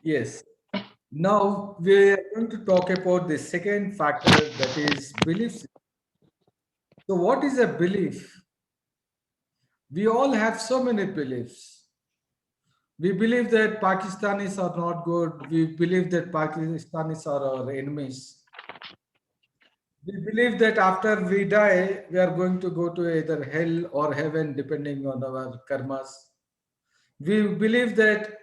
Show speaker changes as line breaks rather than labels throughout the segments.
Yes. Now we are going to talk about the second factor, that is beliefs. So, what is a belief? We all have so many beliefs. We believe that Pakistanis are not good. We believe that Pakistanis are our enemies. We believe that after we die, we are going to go to either hell or heaven, depending on our karmas. We believe that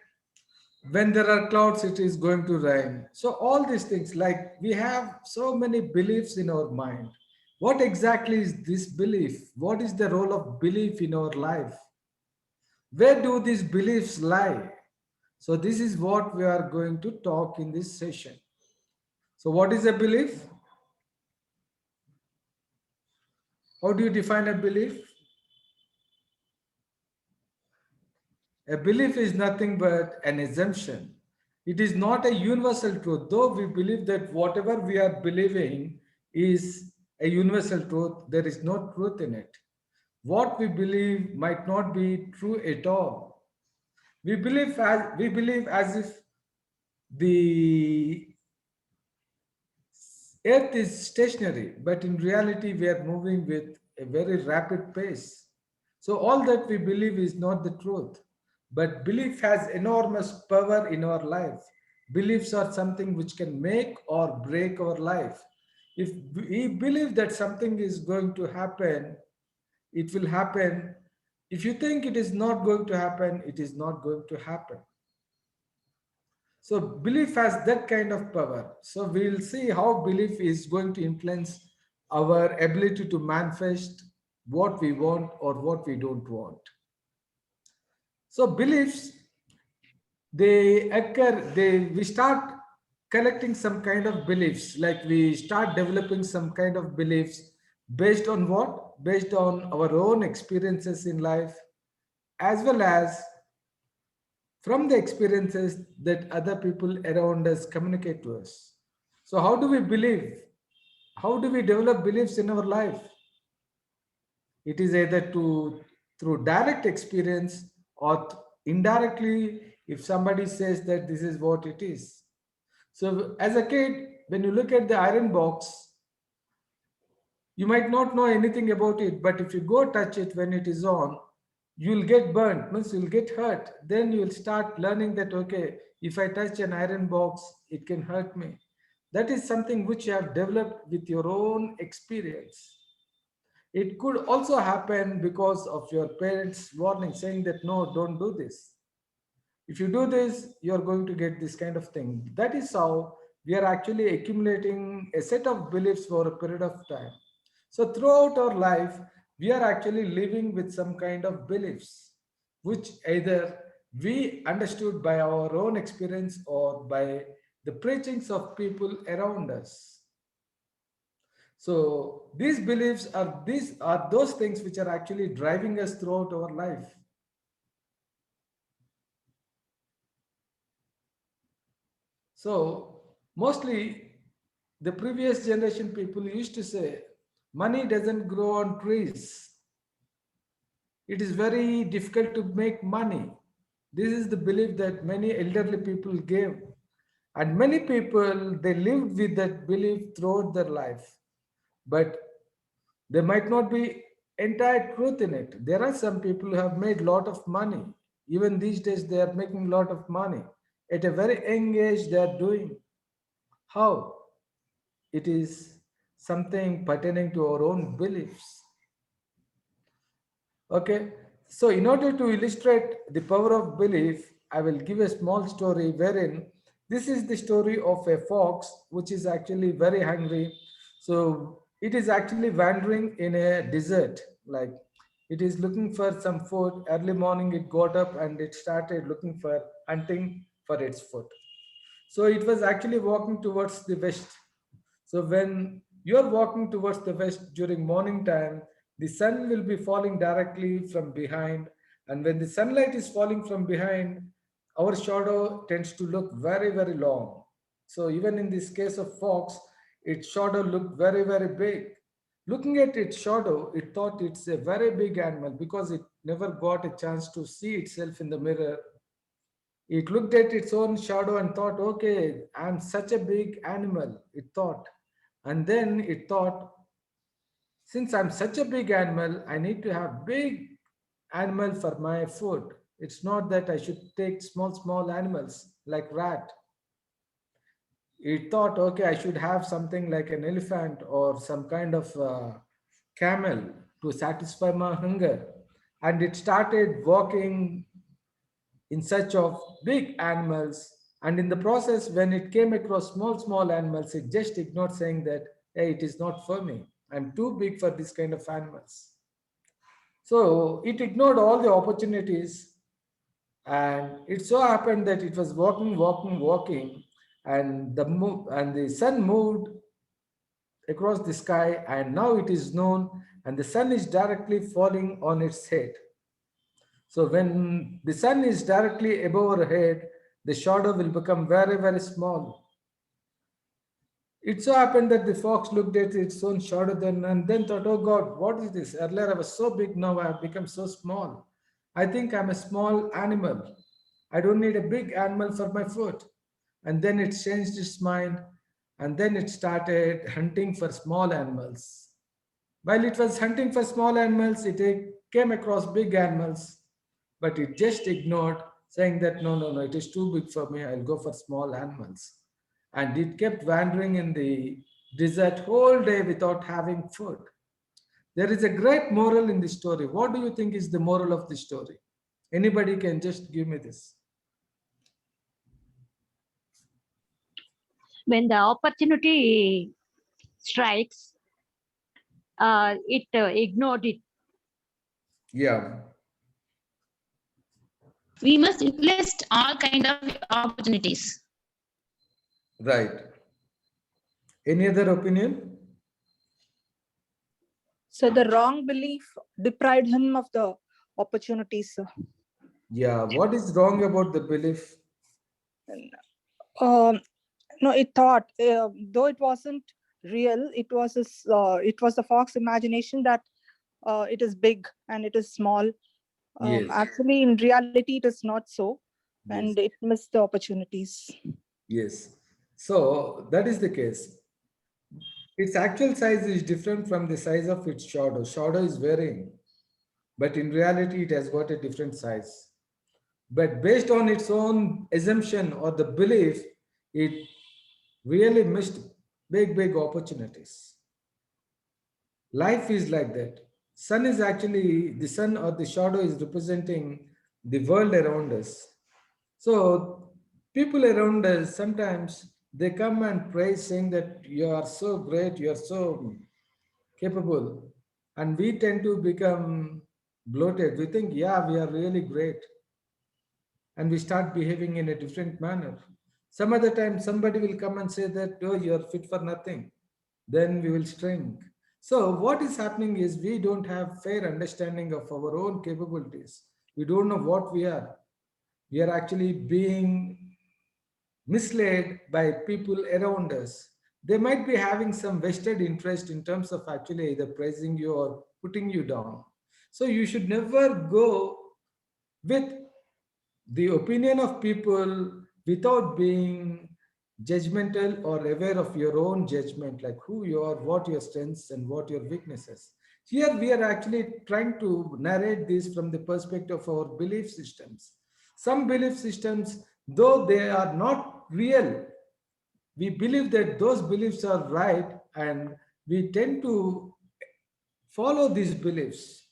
when there are clouds, it is going to rain. So, all these things, like we have so many beliefs in our mind. What exactly is this belief? What is the role of belief in our life? Where do these beliefs lie? So, this is what we are going to talk in this session. So, what is a belief? How do you define a belief? A belief is nothing but an assumption. It is not a universal truth, though we believe that whatever we are believing is a universal truth, there is no truth in it. What we believe might not be true at all. We believe as if the earth is stationary, but in reality we are moving with a very rapid pace. So all that we believe is not the truth, but belief has enormous power in our life. Beliefs are something which can make or break our life. If we believe that something is going to happen, it will happen. If you think it is not going to happen, it is not going to happen. So belief has that kind of power. So we'll see how belief is going to influence our ability to manifest what we want or what we don't want. So beliefs, they occur, we start collecting some kind of beliefs, like we start developing some kind of beliefs based on what? Based on our own experiences in life, as well as from the experiences that other people around us communicate to us. So, how do we believe? How do we develop beliefs in our life? It is either through direct experience or indirectly if somebody says that this is what it is. So, as a kid, when you look at the iron box, you might not know anything about it, but if you go touch it when it is on, you'll get burnt, means you'll get hurt. Then you'll start learning that, okay, if I touch an iron box, it can hurt me. That is something which you have developed with your own experience. It could also happen because of your parents' warning saying that no, don't do this. If you do this, you're going to get this kind of thing. That is how we are actually accumulating a set of beliefs for a period of time. So, throughout our life, we are actually living with some kind of beliefs, which either we understood by our own experience or by the preachings of people around us. So, these are those things which are actually driving us throughout our life. So, mostly the previous generation people used to say, money doesn't grow on trees. It is very difficult to make money. This is the belief that many elderly people gave. And many people, they lived with that belief throughout their life. But there might not be entire truth in it. There are some people who have made lot of money. Even these days, they are making lot of money. At a very young age, they are doing. How? It is something pertaining to our own beliefs. Okay, so in order to illustrate the power of belief, I will give a small story wherein this is the story of a fox which is actually very hungry. So it is actually wandering in a desert, like it is looking for some food. Early morning, it got up and it started looking for hunting for its food. So it was actually walking towards the west. So when you're walking towards the west during morning time, the sun will be falling directly from behind. And when the sunlight is falling from behind, our shadow tends to look very, very long. So even in this case of fox, its shadow looked very, very big. Looking at its shadow, it thought it's a very big animal because it never got a chance to see itself in the mirror. It looked at its own shadow and thought, okay, I'm such a big animal, it thought. And then it thought, since I'm such a big animal, I need to have big animal for my food. It's not that I should take small animals like rat. It thought, okay, I should have something like an elephant or some kind of camel to satisfy my hunger. And it started walking in search of big animals. And in the process, when it came across small animals, it just ignored, saying that, hey, it is not for me. I'm too big for this kind of animals. So it ignored all the opportunities, and it so happened that it was walking, and the sun moved across the sky, and now it is known, and the sun is directly falling on its head. So when the sun is directly above our head, the shadow will become very small. It so happened that the fox looked at its own shadow then and then thought, oh God, what is this? Earlier I was so big, now I have become so small. I think I'm a small animal. I don't need a big animal for my food. And then it changed its mind, and then it started hunting for small animals. While it was hunting for small animals, it came across big animals, but it just ignored, saying that no, it is too big for me, I'll go for small animals. And it kept wandering in the desert whole day without having food. There is a great moral in the story. What do you think is the moral of the story? Anybody can just give me this.
When the opportunity strikes, it ignored it.
Yeah,
We must utilize all kind of opportunities.
right. Any other opinion?
So the wrong belief deprived him of the opportunities.
Yeah, what is wrong about the belief?
Um, no, it thought, though it wasn't real, it was the fox imagination that it is big and it is small.
Yes,
Actually, in reality, it is not so, and
yes,
it missed the opportunities.
yes. So that is the case. Its actual size is different from the size of its shadow. Shadow is varying, but in reality, it has got a different size. But based on its own assumption or the belief, it really missed big opportunities. Life is like that. Sun is actually the sun or the shadow is representing the world around us. So people around us sometimes they come and praise, saying that you are so great, you are so capable, and we tend to become bloated. We think, yeah, we are really great, and we start behaving in a different manner. Some other time, somebody will come and say that, oh, you are fit for nothing. Then we will shrink. So, what is happening is we don't have fair understanding of our own capabilities. We don't know what we are. We are actually being misled by people around us. They might be having some vested interest in terms of actually either praising you or putting you down. So, you should never go with the opinion of people without being judgmental or aware of your own judgment, like who you are, what your strengths and what your weaknesses. Here we are actually trying to narrate this from the perspective of our belief systems. Some belief systems, though they are not real, we believe that those beliefs are right, and we tend to follow these beliefs.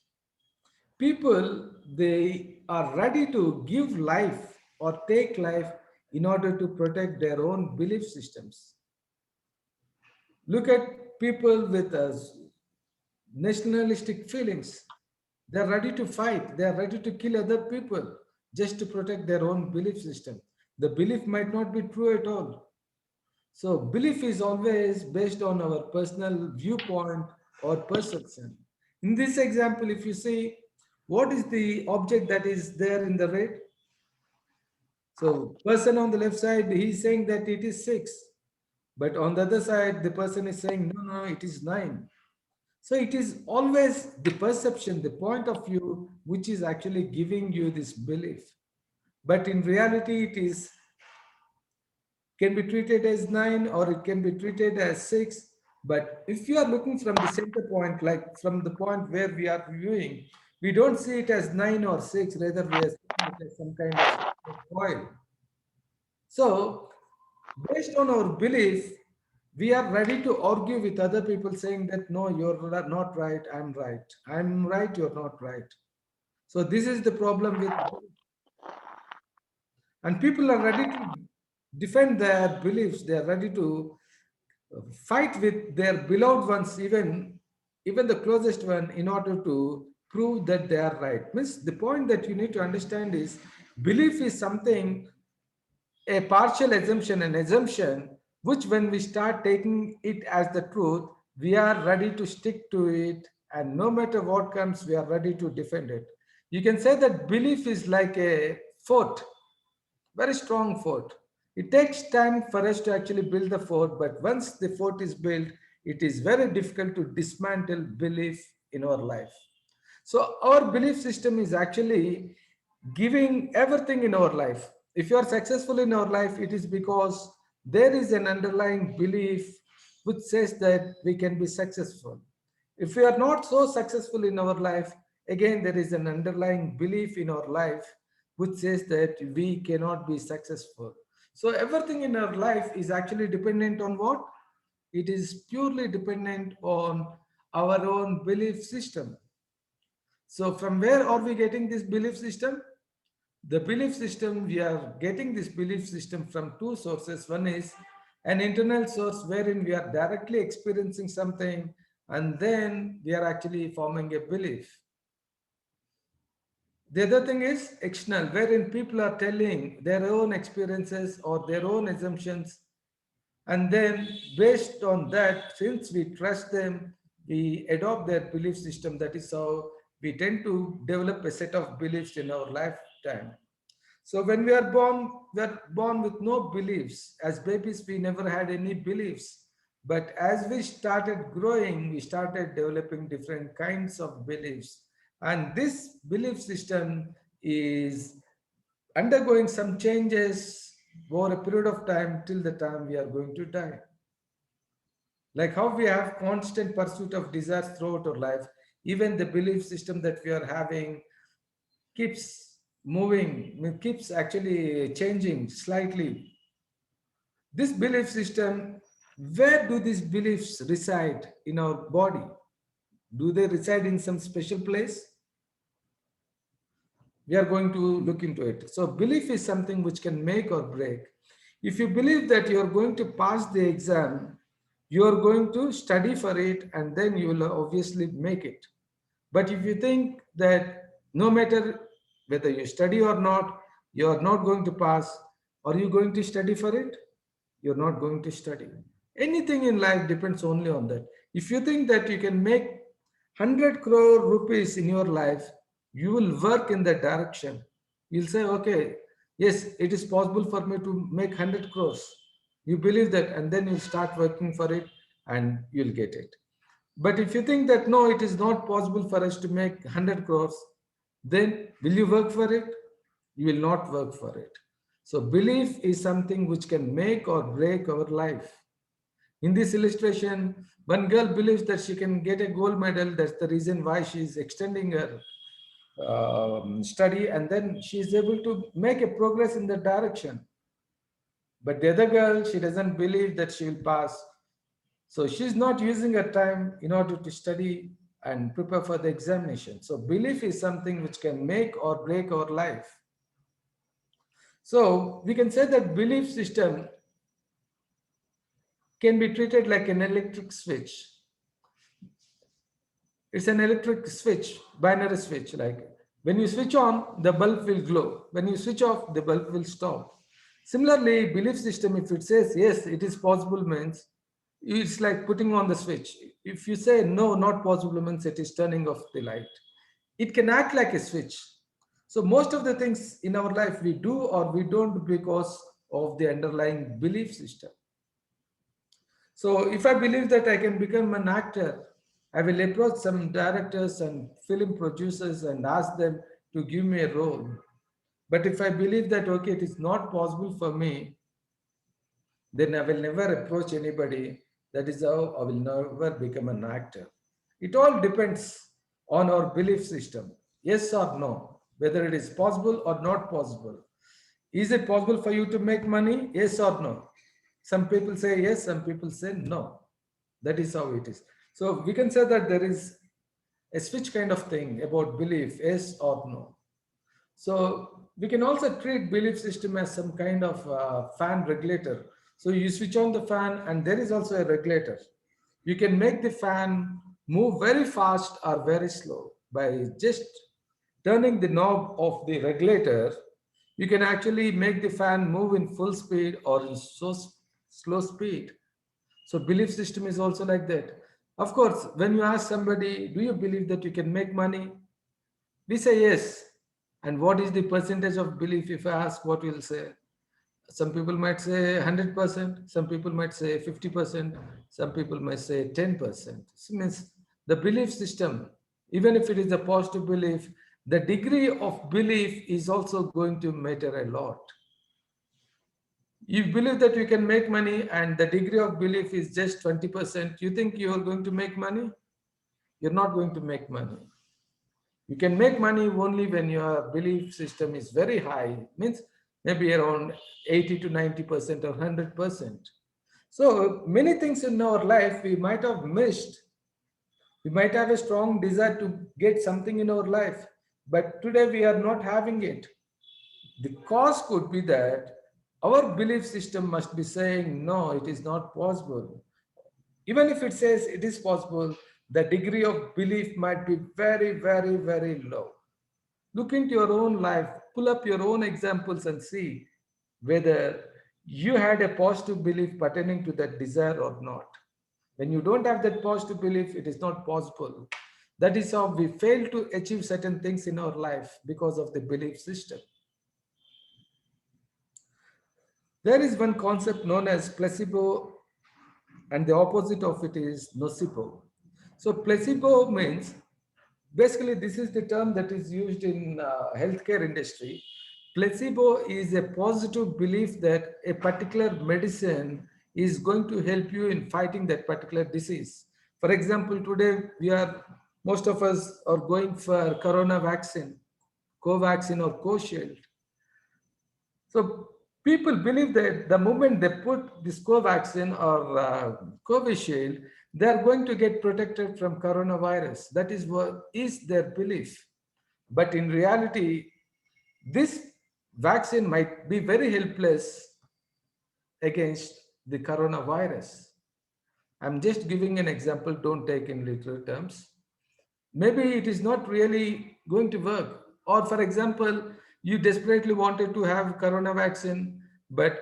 People, they are ready to give life or take life in order to protect their own belief systems. Look at people with nationalistic feelings. They're ready to fight, they're ready to kill other people just to protect their own belief system. The belief might not be true at all. So belief is always based on our personal viewpoint or perception. In this example, if you see, what is the object that is there in the red? So person on the left side, he's saying that it is 6. But on the other side, the person is saying, no, it is 9. So it is always the perception, the point of view, which is actually giving you this belief. but in reality it is can be treated as 9 or it can be treated as 6. But if you are looking from the center point, like from the point where we are viewing, we don't see it as 9 or 6, rather we are seeing it as some kind of coil. So based on our belief, we are ready to argue with other people saying that, no, you're not right, I'm right. I'm right, you're not right. So this is the problem with, and people are ready to defend their beliefs. They are ready to fight with their beloved ones, even the closest one, in order to prove that they are right. Means the point that you need to understand is belief is something, a partial assumption, an assumption, which when we start taking it as the truth, we are ready to stick to it, and no matter what comes, we are ready to defend it. You can say that belief is like a fort, very strong fort. It takes time for us to actually build the fort, but once the fort is built, it is very difficult to dismantle belief in our life. So our belief system is actually giving everything in our life. If you are successful in our life, it is because there is an underlying belief which says that we can be successful. If we are not so successful in our life, again, there is an underlying belief in our life which says that we cannot be successful. So everything in our life is actually dependent on what? It is purely dependent on our own belief system. So from where are we getting this belief system? The belief system, we are getting this belief system from two sources. One is an internal source wherein we are directly experiencing something, and then we are actually forming a belief. The other thing is external, wherein people are telling their own experiences or their own assumptions. And then based on that, since we trust them, we adopt their belief system. That is how we tend to develop a set of beliefs in our lifetime. So when we are born with no beliefs. As babies, we never had any beliefs. But as we started growing, we started developing different kinds of beliefs. And this belief system is undergoing some changes over a period of time till the time we are going to die. Like how we have constant pursuit of desires throughout our life, even the belief system that we are having keeps moving, keeps actually changing slightly. This belief system, where do these beliefs reside in our body? Do they reside in some special place? We are going to look into it. So belief is something which can make or break. If you believe that you are going to pass the exam, you are going to study for it, and then you will obviously make it. But if you think that no matter whether you study or not, you are not going to pass, are you going to study for it? You're not going to study. Anything in life depends only on that. If you think that you can make 100 crore rupees in your life, you will work in that direction. You'll say, okay, yes, it is possible for me to make 100 crores. You believe that, and then you start working for it and you'll get it. But if you think that no, it is not possible for us to make 100 crores, then will you work for it? You will not work for it. So belief is something which can make or break our life. In this illustration, one girl believes that she can get a gold medal. That's the reason why she is extending her study, and then she is able to make a progress in that direction. But the other girl, she doesn't believe that she will pass. So she's not using her time in order to study and prepare for the examination. So belief is something which can make or break our life. So we can say that belief system can be treated like an electric switch. It's an electric switch, binary switch. Like when you switch on, the bulb will glow. When you switch off, the bulb will stop. Similarly, belief system, if it says yes, it is possible, means it's like putting on the switch. If you say no, not possible, means it is turning off the light. It can act like a switch. So most of the things in our life we do or we don't because of the underlying belief system. So if I believe that I can become an actor, I will approach some directors and film producers and ask them to give me a role. But if I believe that, okay, it is not possible for me, then I will never approach anybody. That is how I will never become an actor. It all depends on our belief system. Yes or no, whether it is possible or not possible. Is it possible for you to make money? Yes or no? Some people say yes, some people say no. That is how it is. So we can say that there is a switch kind of thing about belief, yes or no. So we can also treat belief system as some kind of fan regulator. So you switch on the fan and there is also a regulator. You can make the fan move very fast or very slow by just turning the knob of the regulator. You can actually make the fan move in full speed or in slow speed. So belief system is also like that. Of course, when you ask somebody, do you believe that you can make money? We say yes. And what is the percentage of belief? If I ask, what will say? Some people might say 100%, some people might say 50%, some people might say 10%. So means the belief system, even if it is a positive belief, the degree of belief is also going to matter a lot. You believe that you can make money and the degree of belief is just 20%, you think you are going to make money? You're not going to make money. You can make money only when your belief system is very high, means maybe around 80 to 90% or 100%. So many things in our life we might have missed. We might have a strong desire to get something in our life, but today we are not having it. The cause could be that our belief system must be saying, no, it is not possible. Even if it says it is possible, the degree of belief might be very, very, very low. Look into your own life, pull up your own examples and see whether you had a positive belief pertaining to that desire or not. When you don't have that positive belief, it is not possible. That is how we fail to achieve certain things in our life because of the belief system. There is one concept known as placebo, and the opposite of it is nocebo. So placebo means, basically this is the term that is used in healthcare industry. Placebo is a positive belief that a particular medicine is going to help you in fighting that particular disease. For example, today most of us are going for corona vaccine, Covaxin or Covishield. So people believe that the moment they put this Covaxin or Covishield, they are going to get protected from coronavirus. That is what is their belief. But in reality, this vaccine might be very helpless against the coronavirus. I'm just giving an example, don't take in literal terms. Maybe it is not really going to work. Or for example, you desperately wanted to have corona vaccine, but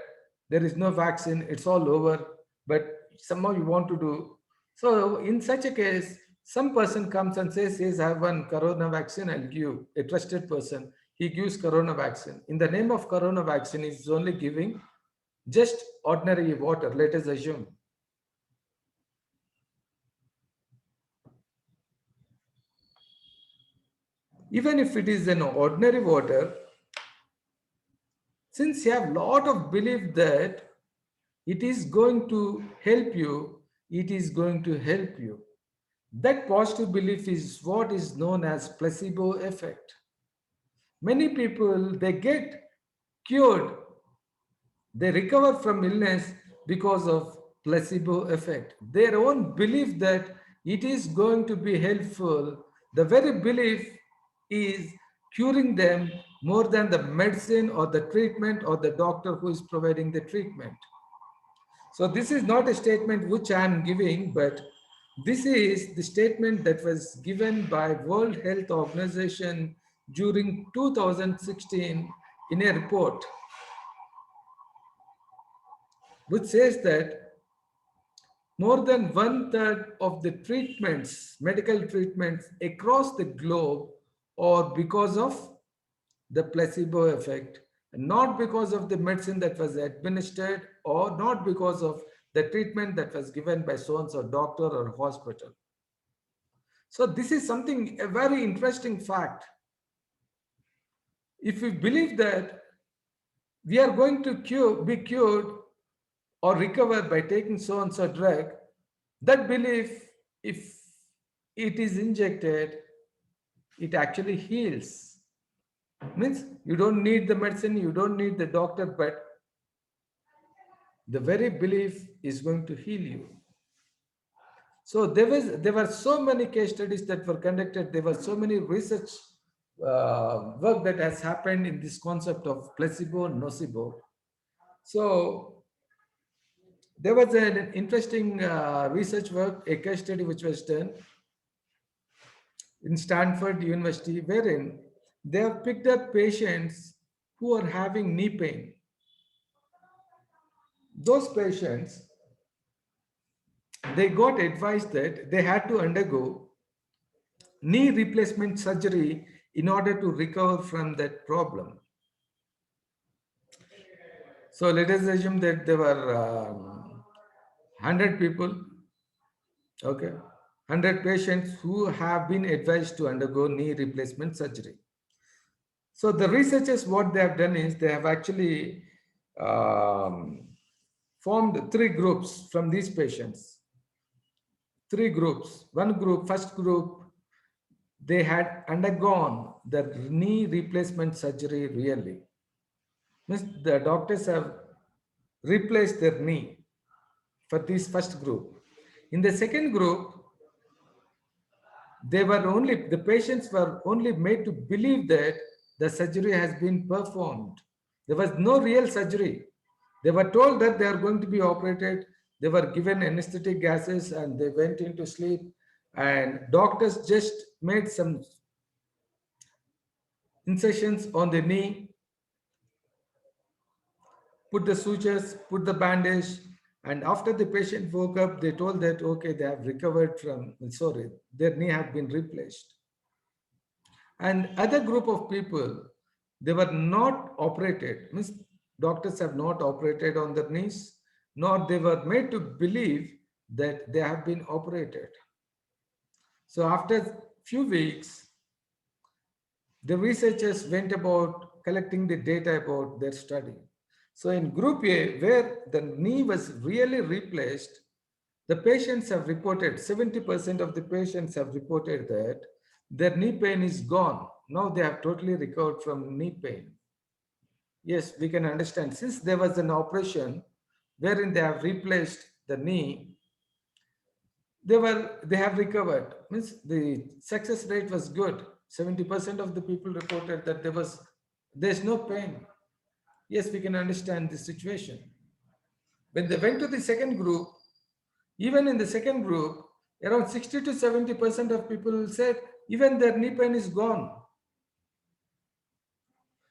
there is no vaccine, it's all over, but somehow you want to do. So in such a case, some person comes and says, yes, I have one corona vaccine, I'll give. A trusted person, he gives corona vaccine. In the name of corona vaccine, he's only giving just ordinary water, let us assume. Even if it is an ordinary water, since you have a lot of belief that it is going to help you, it is going to help you. That positive belief is what is known as placebo effect. Many people, they get cured, they recover from illness because of placebo effect. Their own belief that it is going to be helpful, the very belief is curing them more than the medicine or the treatment or the doctor who is providing the treatment. So this is not a statement which I am giving, but this is the statement that was given by World Health Organization during 2016 in a report, which says that more than 1/3 of the treatments, medical treatments across the globe are because of the placebo effect, not because of the medicine that was administered or not because of the treatment that was given by so-and-so doctor or hospital. So this is something, a very interesting fact. if we believe that we are going to be cured or recover by taking so and so drug, that belief, if it is injected, it actually heals. Means you don't need the medicine, you don't need the doctor, but the very belief is going to heal you. So there were so many case studies that were conducted. There were so many research work that has happened in this concept of placebo and nocebo. So there was an interesting research work, a case study which was done in Stanford University, wherein they have picked up patients who are having knee pain. Those patients, they got advised that they had to undergo knee replacement surgery in order to recover from that problem. So let us assume that there were 100 people, okay, 100 patients who have been advised to undergo knee replacement surgery. So the researchers, what they have done is they have actually formed 3 groups from these patients. 3 groups. One group, first group, they had undergone the knee replacement surgery really. Means the doctors have replaced their knee for this first group. In the second group, the patients were only made to believe that the surgery has been performed. There was no real surgery. They were told that they are going to be operated. They were given anesthetic gases and they went into sleep. And doctors just made some incisions on the knee, put the sutures, put the bandage, and after the patient woke up, they told that, okay, they have recovered from, sorry, their knee have been replaced. And other group of people, they were not operated, means doctors have not operated on their knees, nor they were made to believe that they have been operated. So after few weeks, the researchers went about collecting the data about their study. So in group A, where the knee was really replaced, the patients have reported, 70% of the patients have reported that their knee pain is gone. Now they have totally recovered from knee pain. Yes, we can understand. Since there was an operation wherein they have replaced the knee, they have recovered. Means the success rate was good. 70% of the people reported that there's no pain. Yes, we can understand the situation. When they went to the second group, even in the second group, around 60 to 70% of people said even their knee pain is gone.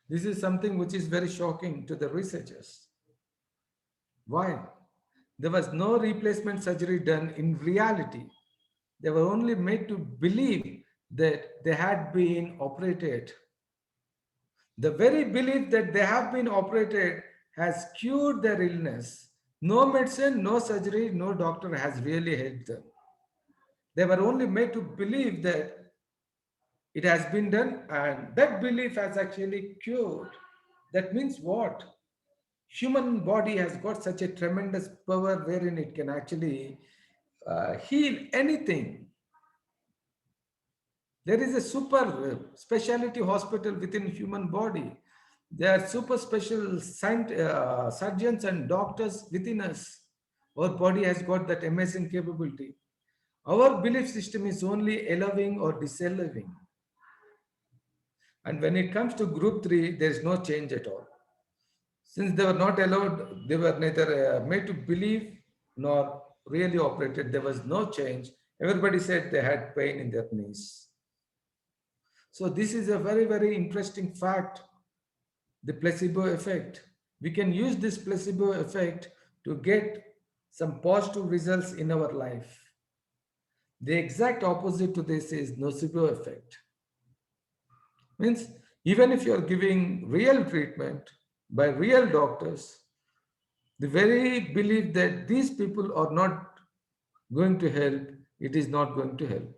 This is something which is very shocking to the researchers. Why? There was no replacement surgery done in reality. They were only made to believe that they had been operated. The very belief that they have been operated has cured their illness. No medicine, no surgery, no doctor has really helped them. They were only made to believe that it has been done, and that belief has actually cured. That means what? Human body has got such a tremendous power wherein it can actually heal anything. There is a super specialty hospital within human body. There are super special surgeons and doctors within us. Our body has got that amazing capability. Our belief system is only allowing or disallowing. And when it comes to group 3, there is no change at all. Since they were not allowed, they were neither made to believe nor really operated. There was no change. Everybody said they had pain in their knees. So this is a very, very interesting fact, the placebo effect. We can use this placebo effect to get some positive results in our life. The exact opposite to this is nocebo effect. Means even if you are giving real treatment by real doctors, the very belief that these people are not going to help, it is not going to help.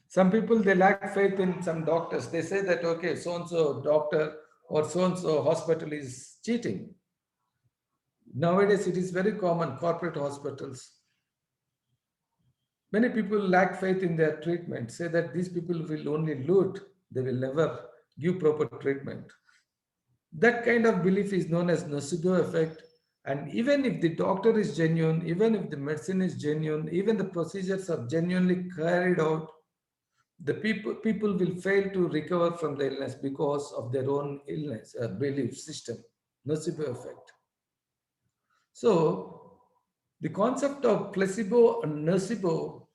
Some people, they lack faith in some doctors. They say that, okay, so-and-so doctor or so-and-so hospital is cheating. Nowadays, it is very common, corporate hospitals. Many people lack faith in their treatment, say that these people will only loot, they will never give proper treatment. That kind of belief is known as nocebo effect. And even if the doctor is genuine, even if the medicine is genuine, even the procedures are genuinely carried out, the people will fail to recover from the illness because of their own illness belief system, nocebo effect. So the concept of placebo and nocebo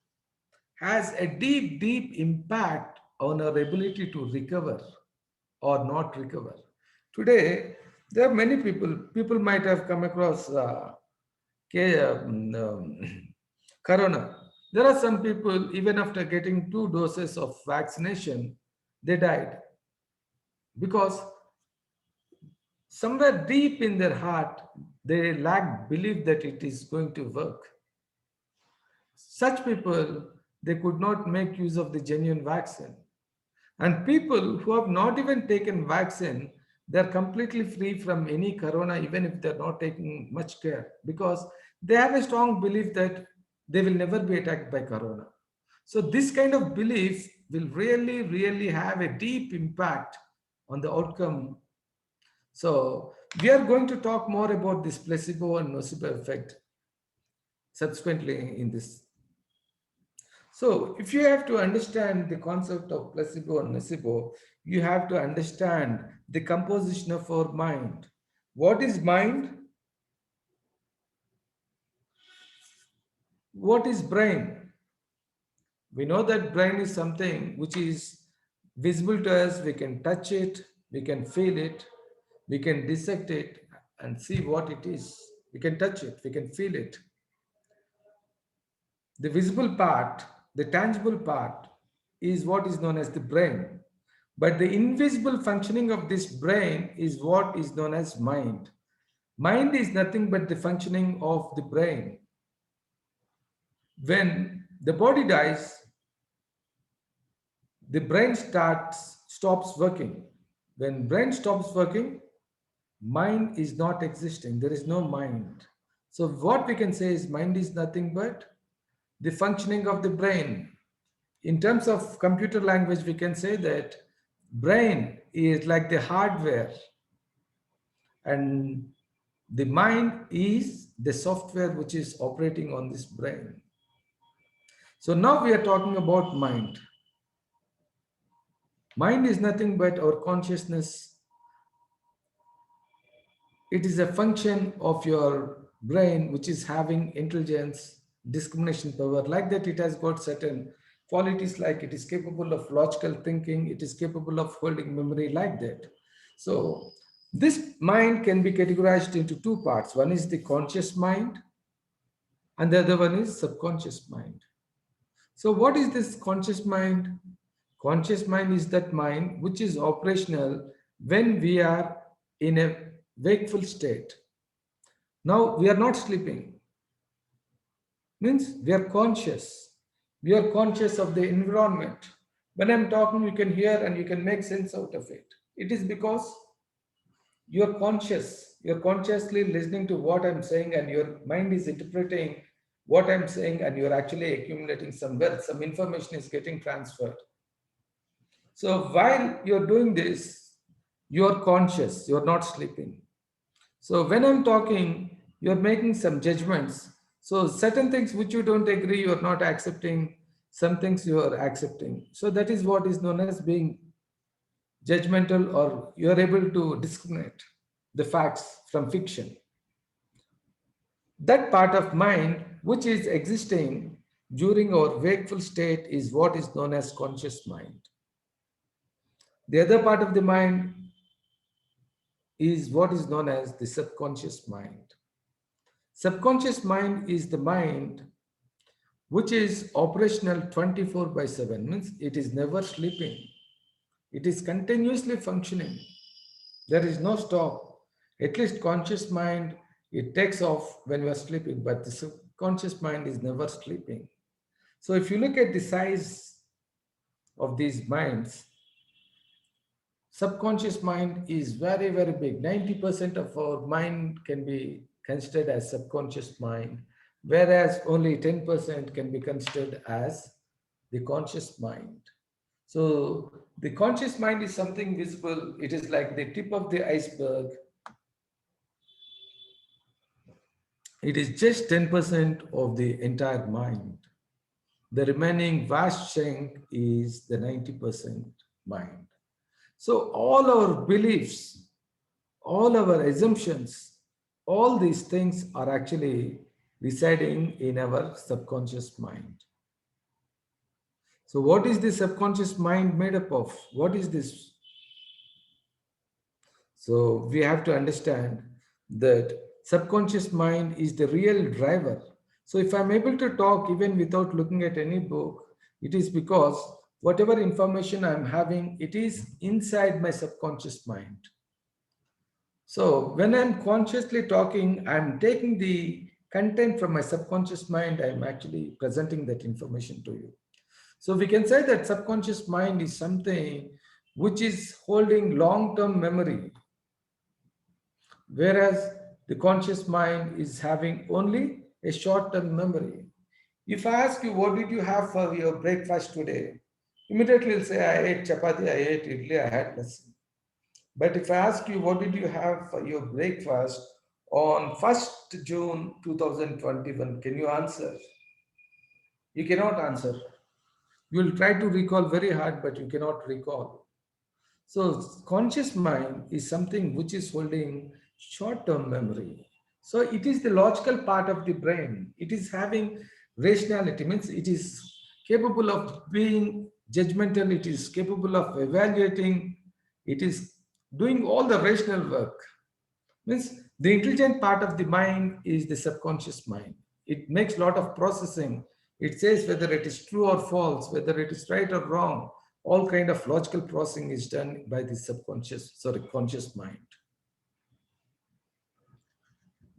has a deep impact on our ability to recover or not recover. Today, there are many people might have come across corona. There are some people, even after getting 2 doses of vaccination, they died because somewhere deep in their heart, they lack belief that it is going to work. Such people, they could not make use of the genuine vaccine. And people who have not even taken vaccine, they're completely free from any corona, even if they're not taking much care, because they have a strong belief that they will never be attacked by corona. So this kind of belief will really have a deep impact on the outcome. So we are going to talk more about this placebo and nocebo effect subsequently in this. So if you have to understand the concept of placebo and nocebo, you have to understand the composition of our mind. What is mind? What is brain? We know that brain is something which is visible to us. We can touch it, we can feel it, we can dissect it and see what it is. We can touch it, we can feel it. The visible part, the tangible part, is what is known as the brain. But the invisible functioning of this brain is what is known as mind. Mind is nothing but the functioning of the brain. When the body dies, the brain stops working. When brain stops working, mind is not existing. There is no mind. So what we can say is mind is nothing but the functioning of the brain. In terms of computer language, we can say that brain is like the hardware and the mind is the software which is operating on this brain. So now we are talking about mind. Mind is nothing but our consciousness. It is a function of your brain which is having intelligence, discrimination power. Like that, it has got certain qualities, like it is capable of logical thinking, it is capable of holding memory, like that. So this mind can be categorized into 2 parts. One is the conscious mind and the other one is subconscious mind. So what is this conscious mind? Conscious mind is that mind which is operational when we are in a wakeful state. Now we are not sleeping. Means we are conscious. We are conscious of the environment. When I'm talking, you can hear and you can make sense out of it. It is because you're conscious. You're consciously listening to what I'm saying and your mind is interpreting what I'm saying and you're actually accumulating some wealth. Some information is getting transferred. So while you're doing this, you're conscious. You're not sleeping. So when I'm talking, you're making some judgments. So certain things which you don't agree, you're not accepting. Some things you are accepting. So that is what is known as being judgmental, or you're able to discriminate the facts from fiction. That part of mind which is existing during our wakeful state is what is known as conscious mind. The other part of the mind is what is known as the subconscious mind. Subconscious mind is the mind which is operational 24/7, means it is never sleeping. It is continuously functioning. There is no stop. At least conscious mind, it takes off when you are sleeping, but the subconscious mind is never sleeping. So if you look at the size of these minds, subconscious mind is very, very big. 90% of our mind can be considered as subconscious mind, whereas only 10% can be considered as the conscious mind. So the conscious mind is something visible. It is like the tip of the iceberg. It is just 10% of the entire mind. The remaining vast chunk is the 90% mind. So all our beliefs, all our assumptions, all these things are actually residing in our subconscious mind. So what is the subconscious mind made up of? What is this? So we have to understand that subconscious mind is the real driver. So if I'm able to talk even without looking at any book, it is because whatever information I'm having, it is inside my subconscious mind. So when I'm consciously talking, I'm taking the content from my subconscious mind, I'm actually presenting that information to you. So we can say that subconscious mind is something which is holding long-term memory, whereas the conscious mind is having only a short-term memory. If I ask you, what did you have for your breakfast today? Immediately you'll say, I ate chapati, I ate idli, I had lassi. But if I ask you, what did you have for your breakfast on 1st June 2021, can you answer? You cannot answer. You will try to recall very hard, but you cannot recall. So conscious mind is something which is holding short-term memory. So it is the logical part of the brain. It is having rationality, means it is capable of being judgmental, it is capable of evaluating, it is doing all the rational work. Means the intelligent part of the mind is the subconscious mind. It makes a lot of processing. It says whether it is true or false, whether it is right or wrong. All kind of logical processing is done by the conscious mind.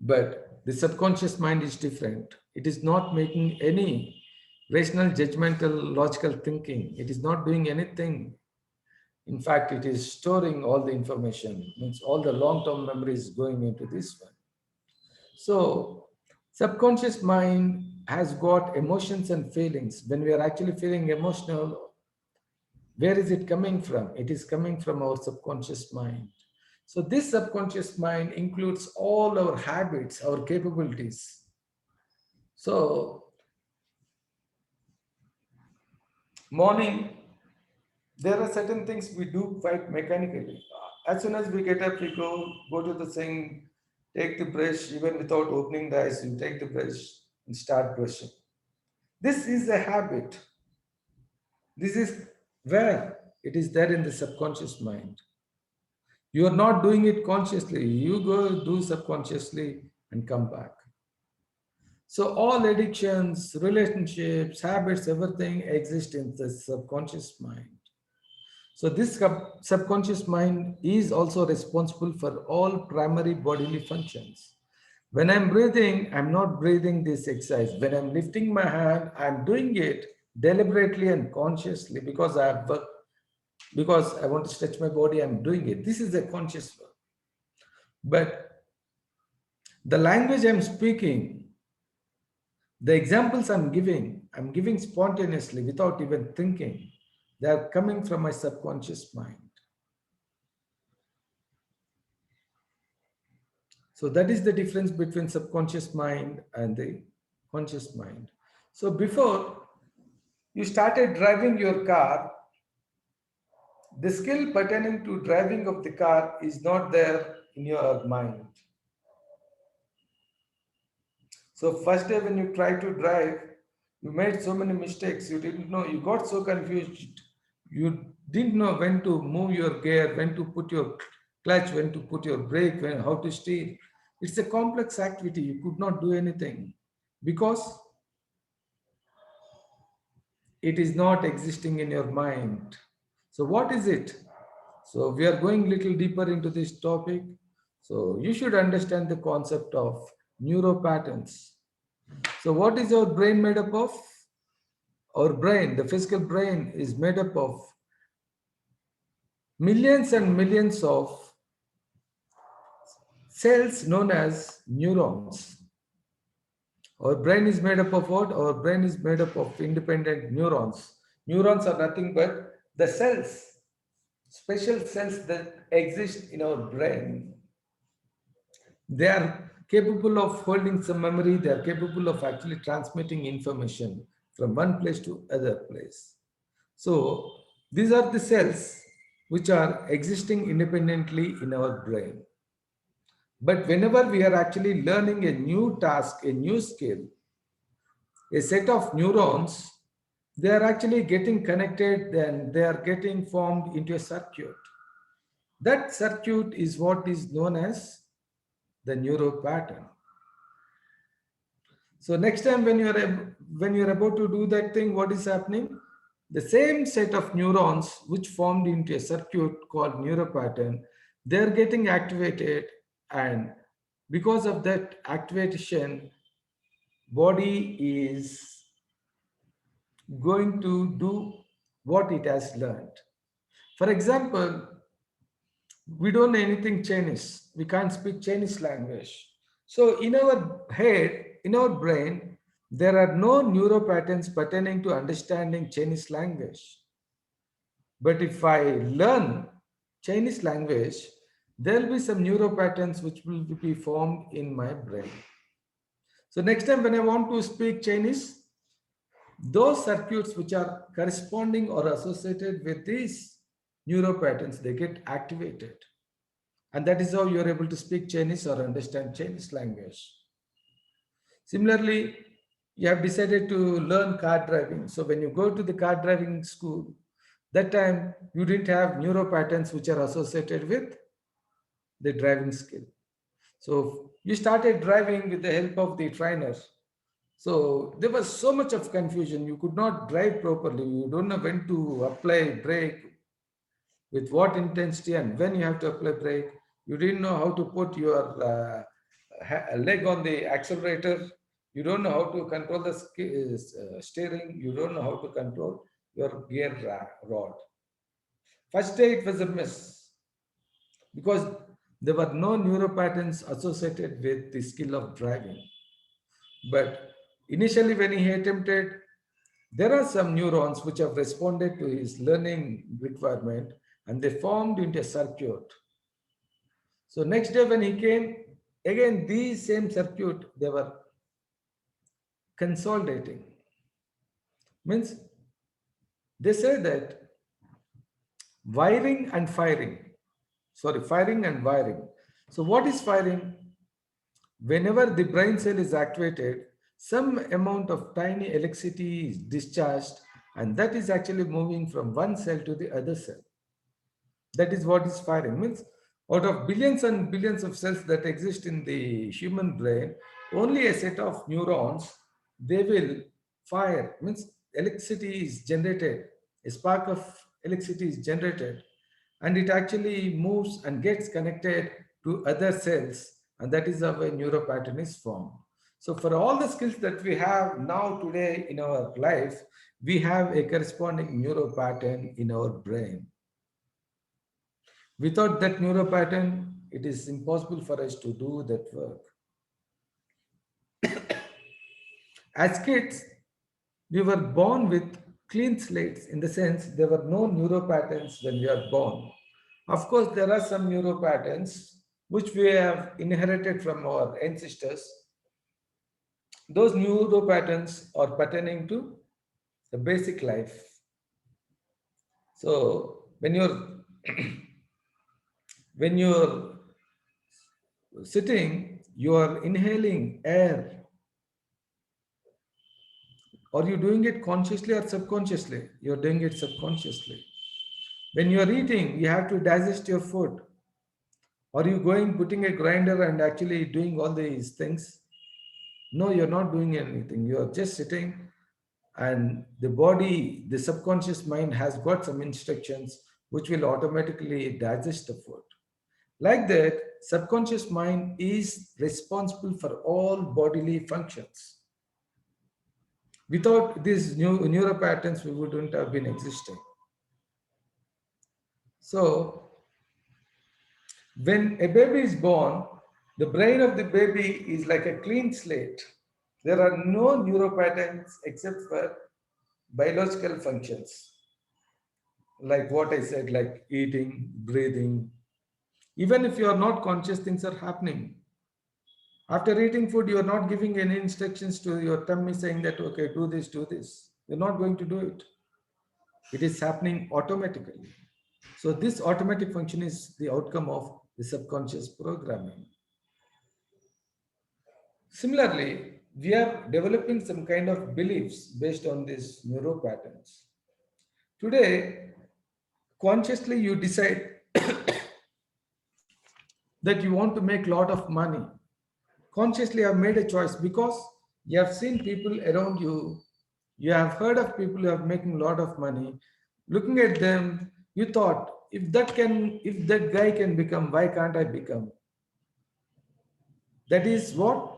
But the subconscious mind is different. It is not making any rational, judgmental, logical thinking. It is not doing anything. In fact, it is storing all the information, means all the long-term memories going into this one. So subconscious mind has got emotions and feelings. When we are actually feeling emotional, where is it coming from? It is coming from our subconscious mind. So this subconscious mind includes all our habits, our capabilities. So morning, there are certain things we do quite mechanically. As soon as we get up, we go to the sink, take the brush, even without opening the eyes, you take the brush and start brushing. This is a habit. This is where it is there in the subconscious mind. You are not doing it consciously. You go do subconsciously and come back. So all addictions, relationships, habits, everything exists in the subconscious mind. So this subconscious mind is also responsible for all primary bodily functions. When I'm breathing, I'm not breathing this exercise. When I'm lifting my hand, I'm doing it deliberately and consciously because I want to stretch my body, I'm doing it. This is a conscious work. But the language I'm speaking, the examples I'm giving spontaneously without even thinking. They are coming from my subconscious mind. So that is the difference between subconscious mind and the conscious mind. So before you started driving your car, the skill pertaining to driving of the car is not there in your mind. So first day when you tried to drive, you made so many mistakes, you didn't know, you got so confused. You didn't know when to move your gear, when to put your clutch, when to put your brake, how to steer. It's a complex activity. You could not do anything because it is not existing in your mind. So what is it? So we are going a little deeper into this topic. So you should understand the concept of neuropatterns. So what is our brain made up of? our brain, the physical brain, is made up of millions and millions of cells known as neurons. Our brain is made up of what? Our brain is made up of independent neurons. Neurons are nothing but the cells, special cells that exist in our brain. They are capable of holding some memory. They are capable of actually transmitting information from one place to other place. So these are the cells which are existing independently in our brain. But whenever we are actually learning a new task, a new skill, a set of neurons, they are actually getting connected and they are getting formed into a circuit. That circuit is what is known as the neural pattern. So next time when you're about to do that thing, what is happening? The same set of neurons which formed into a circuit called neural pattern, they're getting activated, and because of that activation, body is going to do what it has learned. For example, we don't know anything Chinese. We can't speak Chinese language. So in our head, in our brain, there are no neural patterns pertaining to understanding Chinese language. But if I learn Chinese language, there will be some neural patterns which will be formed in my brain. So next time when I want to speak Chinese, those circuits which are corresponding or associated with these neural patterns, they get activated. And that is how you're able to speak Chinese or understand Chinese language. Similarly, you have decided to learn car driving. So when you go to the car driving school, that time you didn't have neural patterns which are associated with the driving skill. So you started driving with the help of the trainer. So there was so much of confusion. You could not drive properly. You don't know when to apply brake, with what intensity and when you have to apply brake. You didn't know how to put your leg on the accelerator. You don't know how to control the steering. You don't know how to control your gear rod. First day it was a mess because there were no neural patterns associated with the skill of driving. But initially when he attempted, there are some neurons which have responded to his learning requirement and they formed into a circuit. So next day when he came, again these same circuit, they were consolidating. Means they say that firing and wiring. So what is firing? Whenever the brain cell is activated, some amount of tiny electricity is discharged, and that is actually moving from one cell to the other cell. That is what is firing. Means out of billions and billions of cells that exist in the human brain, only a set of neurons, they will fire. Means electricity is generated, a spark of electricity is generated, and it actually moves and gets connected to other cells, and that is how a neural pattern is formed. So for all the skills that we have now today in our life, we have a corresponding neural pattern in our brain. Without that neural pattern, it is impossible for us to do that work. As kids, we were born with clean slates, in the sense there were no neural patterns when we are born. Of course, there are some neural patterns which we have inherited from our ancestors. Those neural patterns are pertaining to the basic life. So when you're sitting, you are inhaling air. Are you doing it consciously or subconsciously? You're doing it subconsciously. When you're eating, you have to digest your food. Are you putting a grinder and actually doing all these things? No, you're not doing anything. You're just sitting, and the body, the subconscious mind has got some instructions which will automatically digest the food. Like that, subconscious mind is responsible for all bodily functions. Without these new neural patterns, we wouldn't have been existing. So when a baby is born, the brain of the baby is like a clean slate. There are no neural patterns except for biological functions, like what I said, like eating, breathing. Even if you are not conscious, things are happening. After eating food, you are not giving any instructions to your tummy saying that, okay, do this, do this. You're not going to do it. It is happening automatically. So this automatic function is the outcome of the subconscious programming. Similarly, we are developing some kind of beliefs based on these neuro patterns. Today, consciously you decide that you want to make a lot of money. Consciously have made a choice because you have seen people around you, you have heard of people who are making a lot of money. Looking at them, you thought, if that guy can become, why can't I become? That is what?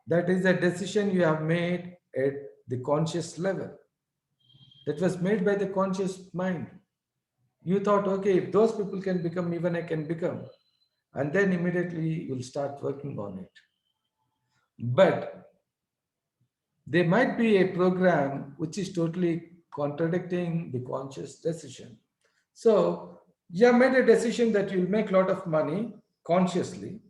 That is a decision you have made at the conscious level. That was made by the conscious mind. You thought, okay, if those people can become, even I can become. And then immediately you'll start working on it. But there might be a program which is totally contradicting the conscious decision. So you have made a decision that you'll make a lot of money consciously,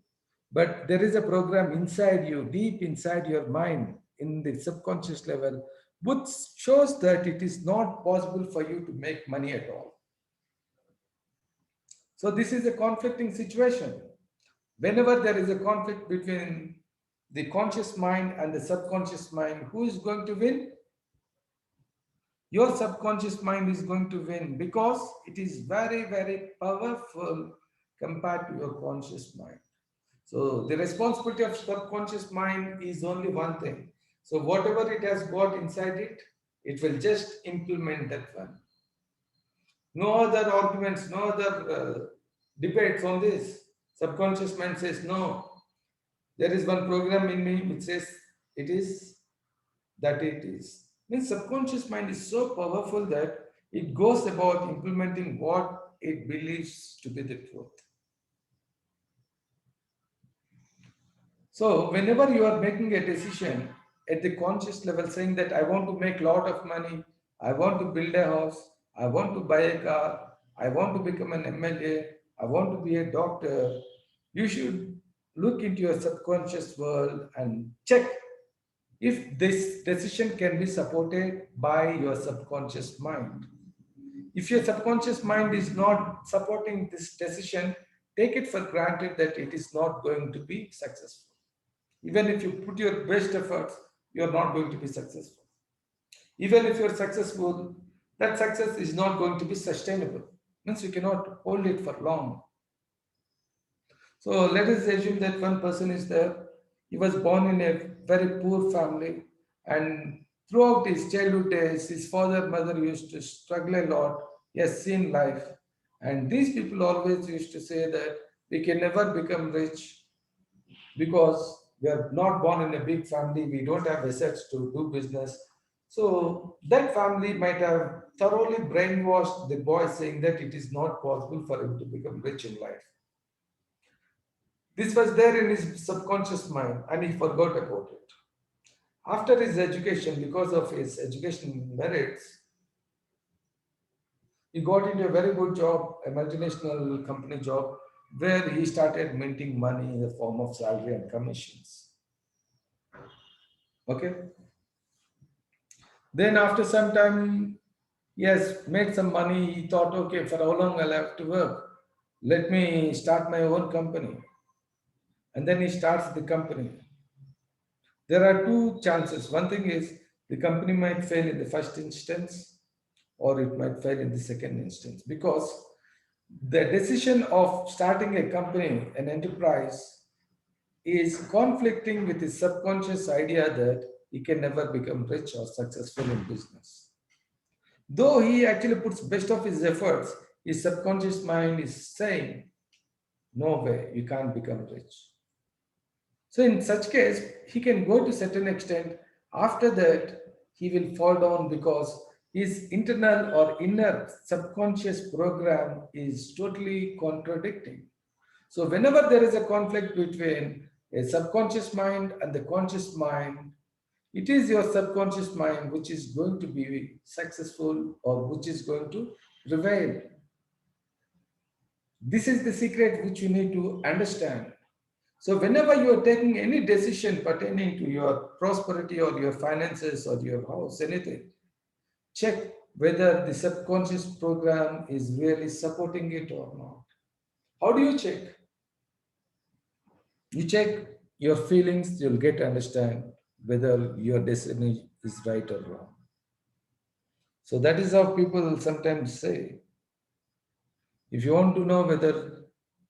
but there is a program inside you, deep inside your mind, in the subconscious level, which shows that it is not possible for you to make money at all. So this is a conflicting situation. Whenever there is a conflict between the conscious mind and the subconscious mind, who is going to win? Your subconscious mind is going to win because it is very, very powerful compared to your conscious mind. So the responsibility of subconscious mind is only one thing. So whatever it has got inside it, it will just implement that one. No other arguments, no other debates on this. Subconscious mind says, no, there is one program in me which says it is that it is. Means subconscious mind is so powerful that it goes about implementing what it believes to be the truth. So whenever you are making a decision at the conscious level saying that I want to make a lot of money, I want to build a house, I want to buy a car, I want to become an MLA, I want to be a doctor, you should look into your subconscious world and check if this decision can be supported by your subconscious mind. If your subconscious mind is not supporting this decision, take it for granted that it is not going to be successful. Even if you put your best efforts, you are not going to be successful. Even if you are successful, that success is not going to be sustainable. Means you cannot hold it for long. So let us assume that one person is there. He was born in a very poor family, and throughout his childhood days, his father, mother used to struggle a lot. He has seen life. And these people always used to say that we can never become rich because we are not born in a big family, we don't have assets to do business. So that family might have thoroughly brainwashed the boy saying that it is not possible for him to become rich in life. This was there in his subconscious mind and he forgot about it. After his education, because of his education merits, he got into a very good job, a multinational company job, where he started minting money in the form of salary and commissions. Okay. Then after some time, he has made some money. He thought, okay, for how long I'll have to work? Let me start my own company. And then he starts the company. There are two chances. One thing is the company might fail in the first instance or it might fail in the second instance because the decision of starting a company, an enterprise, is conflicting with his subconscious idea that he can never become rich or successful in business. Though he actually puts best of his efforts, his subconscious mind is saying, no way, you can't become rich. So in such case, he can go to certain extent. After that, he will fall down because his internal or inner subconscious program is totally contradicting. So whenever there is a conflict between a subconscious mind and the conscious mind, it is your subconscious mind which is going to be successful or which is going to prevail. This is the secret which you need to understand. So whenever you are taking any decision pertaining to your prosperity or your finances or your house, anything, check whether the subconscious program is really supporting it or not. How do you check? You check your feelings, you'll get to understand whether your decision is right or wrong. So that is how people sometimes say, if you want to know whether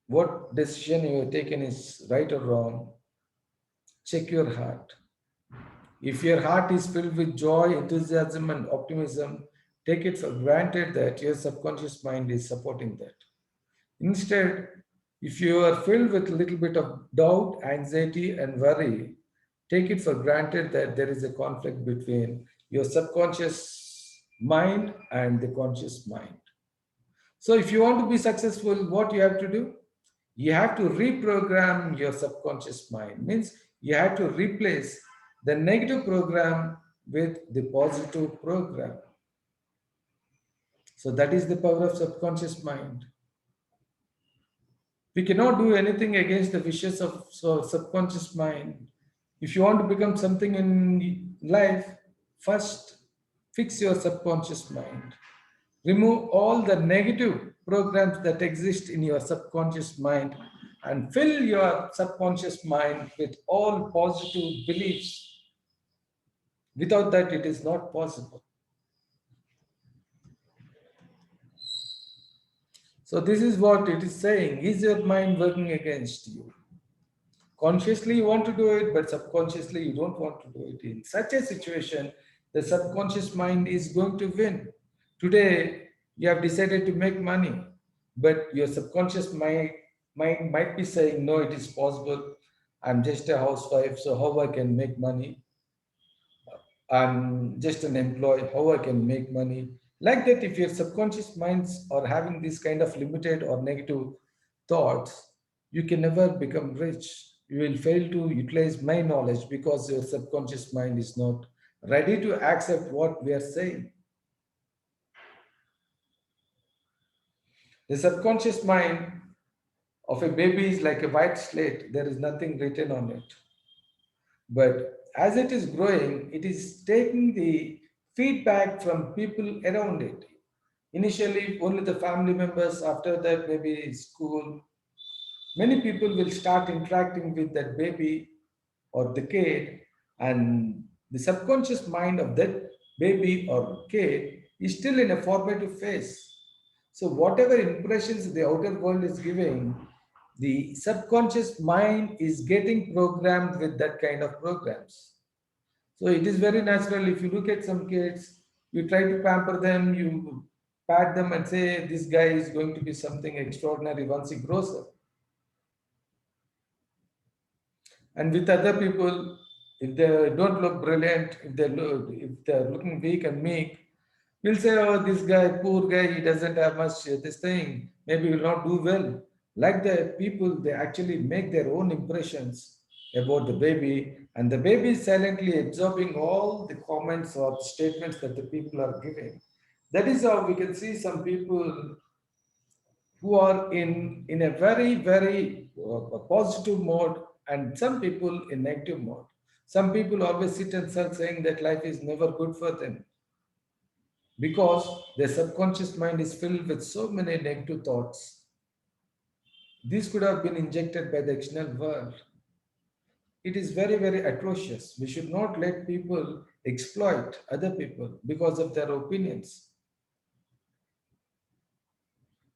what decision you have taken is right or wrong, check your heart. If your heart is filled with joy, enthusiasm, and optimism, take it for granted that your subconscious mind is supporting that. Instead, if you are filled with a little bit of doubt, anxiety, and worry, take it for granted that there is a conflict between your subconscious mind and the conscious mind. So, if you want to be successful, what you have to do? You have to reprogram your subconscious mind. Means you have to replace the negative program with the positive program. So that is the power of subconscious mind. We cannot do anything against the wishes of subconscious mind. If you want to become something in life, first fix your subconscious mind. Remove all the negative programs that exist in your subconscious mind and fill your subconscious mind with all positive beliefs. Without that, it is not possible. So, this is what it is saying. Is your mind working against you? Consciously, you want to do it, but subconsciously, you don't want to do it. In such a situation, the subconscious mind is going to win. Today, you have decided to make money, but your subconscious mind might be saying, no, it is possible. I'm just a housewife, so how I can make money? I'm just an employee, how I can make money? Like that, if your subconscious minds are having this kind of limited or negative thoughts, you can never become rich. You will fail to utilize my knowledge because your subconscious mind is not ready to accept what we are saying. The subconscious mind of a baby is like a white slate, there is nothing written on it. But as it is growing, it is taking the feedback from people around it. Initially, only the family members, after that, maybe school. Many people will start interacting with that baby or the kid, and the subconscious mind of that baby or kid is still in a formative phase. So, whatever impressions the outer world is giving, the subconscious mind is getting programmed with that kind of programs. So it is very natural. If you look at some kids, you try to pamper them, you pat them and say, this guy is going to be something extraordinary once he grows up. And with other people, if they don't look brilliant, if they're looking weak and meek, we'll say, oh, this guy, poor guy, he doesn't have much this thing. Maybe will not do well. Like the people, they actually make their own impressions about the baby, and the baby is silently absorbing all the comments or statements that the people are giving. That is how we can see some people who are in a very, very positive mode, and some people in negative mode. Some people always sit and start saying that life is never good for them because their subconscious mind is filled with so many negative thoughts. These could have been injected by the external world. It is very, very atrocious. We should not let people exploit other people because of their opinions.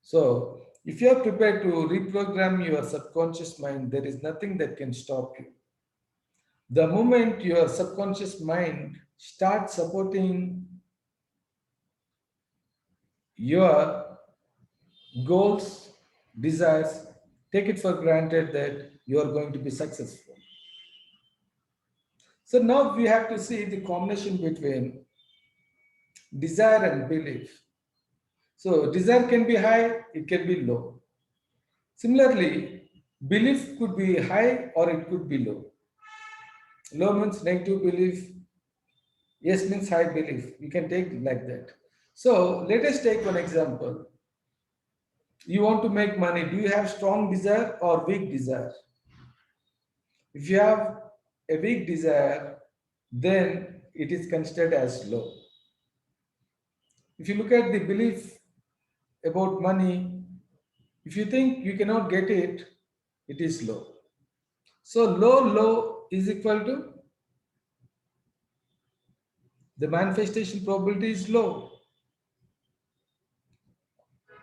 So, if you are prepared to reprogram your subconscious mind, there is nothing that can stop you. The moment your subconscious mind starts supporting your goals, desires, take it for granted that you are going to be successful. So now we have to see the combination between desire and belief. So desire can be high, it can be low. Similarly, belief could be high or it could be low. Low means negative belief, yes means high belief. You can take like that. So let us take one example. You want to make money. Do you have strong desire or weak desire? If you have a weak desire, then it is considered as low. If you look at the belief about money, if you think you cannot get it, it is low. So low is equal to the manifestation probability is low.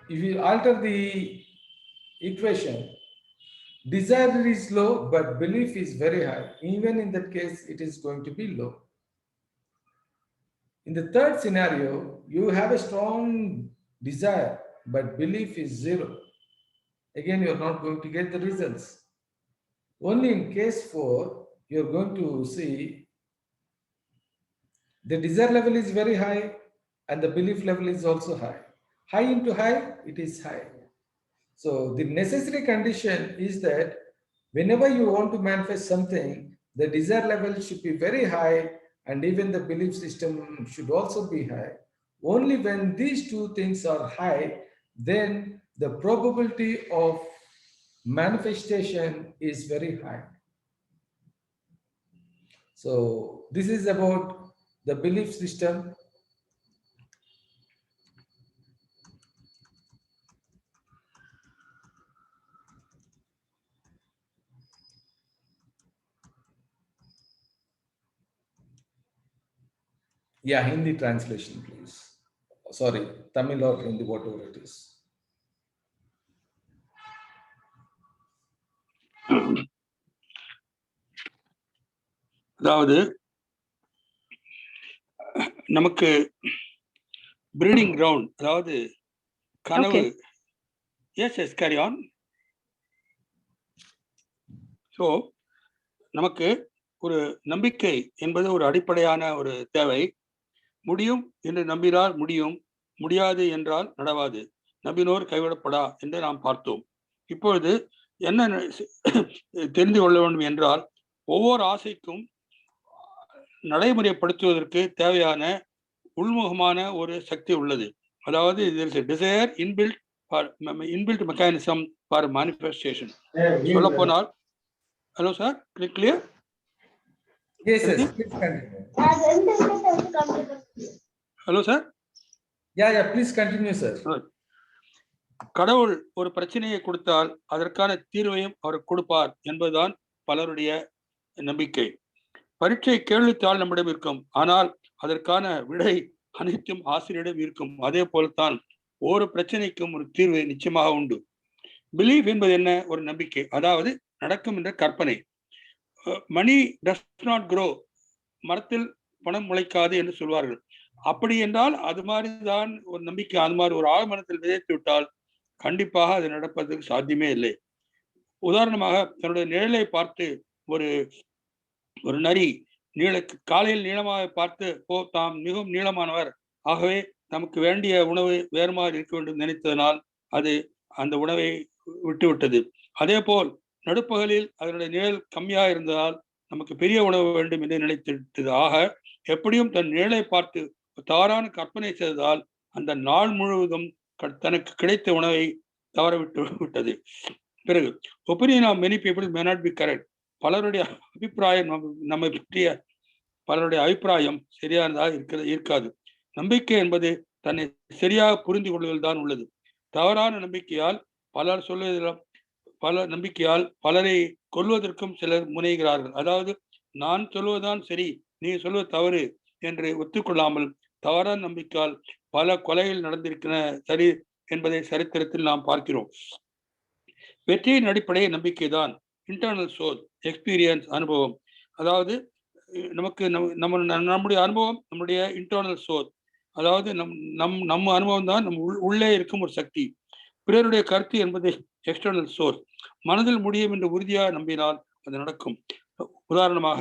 If you alter the equation, desire is low, but belief is very high. Even in that case, it is going to be low. In the third scenario, you have a strong desire, but belief is zero. Again, you are not going to get the results. Only in case 4, you are going to see the desire level is very high and the belief level is also high. High into high, it is high. So the necessary condition is that whenever you want to manifest something, the desire level should be very high and even the belief system should also be high. Only when these two things are high, then the probability of manifestation is very high. So this is about the belief system. Yeah, Hindi translation, please. Sorry, Tamil or Hindi, whatever it is.
அதாவது நமக்கு breeding ground, அதாவது கனவு. S carry on. So நமக்கு ஒரு நம்பிக்கை என்பது ஒரு அடிப்படையான ஒரு தேவை. முடியும் என்று நம்பினால் முடியும், முடியாது என்றால் நடவாது, நம்பினோர் கைவிடப்படா என்று நாம் பார்த்தோம். இப்பொழுது என்ன தெரிந்து கொள்ள வேண்டும் என்றால், ஒவ்வொரு ஆசைக்கும் நடைமுறைப்படுத்துவதற்கு தேவையான உள்முகமான ஒரு சக்தி உள்ளது. அதாவது desire inbuilt mechanism for manifestation. சொல்ல போனால், hello sir, clear? Hello sir.
Please continue sir.
கடவுள் ஒரு பிரச்சனையை கொடுத்தால் அதற்கான தீர்வையும் அவர் கொடுப்பார் என்பதுதான் பலருடைய நம்பிக்கை. பரீட்சை கேள்வித்தாள் நம்மிடம் இருக்கும், ஆனால் அதற்கான விடை அனைத்தும் ஆசிரியரிடம் இருக்கும். அதே போலத்தான் ஒரு பிரச்சனைக்கும் ஒரு தீர்வு நிச்சயமாக உண்டு. பிலீஃப் என்பது என்ன? ஒரு நம்பிக்கை, அதாவது நடக்கும் என்ற கற்பனை. மணி டஸ் நாட் க்ரோ, மரத்தில் பணம் முளைக்காது என்று சொல்வார்கள். அப்படி என்றால் அது மாதிரி தான் ஒரு நம்பிக்கை. அது மாதிரி ஒரு ஆழ்மனத்தில் விதைத்து விட்டால் கண்டிப்பாக அது நடப்பதற்கு சாத்தியமே இல்லை. உதாரணமாக, தன்னுடைய நிழலை பார்த்து ஒரு நரி காலையில் நீளமாக பார்த்து, தாம் மிகவும் நீளமானவர், ஆகவே நமக்கு வேண்டிய உணவு வேறு மாதிரி இருக்க வேண்டும் நினைத்ததனால் அது அந்த உணவை விட்டுவிட்டது. அதே போல் நடுப்பகலில் அதனுடைய நிழல் கம்மியாக இருந்ததால் நமக்கு பெரிய உணவு வேண்டும் என்று நினைத்துவிட்டது. ஆக எப்படியும் தன் நிழலை பார்த்து தவறான கற்பனை செய்ததால் அந்த நாள் முழுவதும் தனக்கு கிடைத்த உணவை தவற விட்டது. பிறகு opinion of many people may not be correct. பலருடைய அபிப்பிராயம் நம்மை பற்றிய பலருடைய அபிப்பிராயம் சரியானதாக இருக்காது. நம்பிக்கை என்பது தன்னை சரியாக புரிந்து கொள்வதில் தான் உள்ளது. தவறான நம்பிக்கையால் நம்பிக்கையால் பலரை கொல்வதற்கும் சிலர் முனைகிறார்கள். அதாவது நான் சொல்வதுதான் சரி, நீ சொல்வது தவறு என்று ஒத்துக்கொள்ளாமல் தவறான நம்பிக்கையால் பல கொலைகள் நடந்திருக்கிற சரி என்பதை சரித்திரத்தில் நாம் பார்க்கிறோம். வெற்றியின் அடிப்படை நம்பிக்கை தான். இன்டர்னல் சோல், எக்ஸ்பீரியன்ஸ், அனுபவம். அதாவது நமக்கு நம்முடைய அனுபவம் நம்முடைய இன்டர்னல் சோல், அதாவது நம்ம அனுபவம் தான் நம் உள்ளே இருக்கும் ஒரு சக்தி. பிறருடைய கருத்து என்பது எக்ஸ்டர்னல் சோர்ஸ். மனதில் முடியும் என்று உறுதியாக நம்பினால் அது நடக்கும். உதாரணமாக,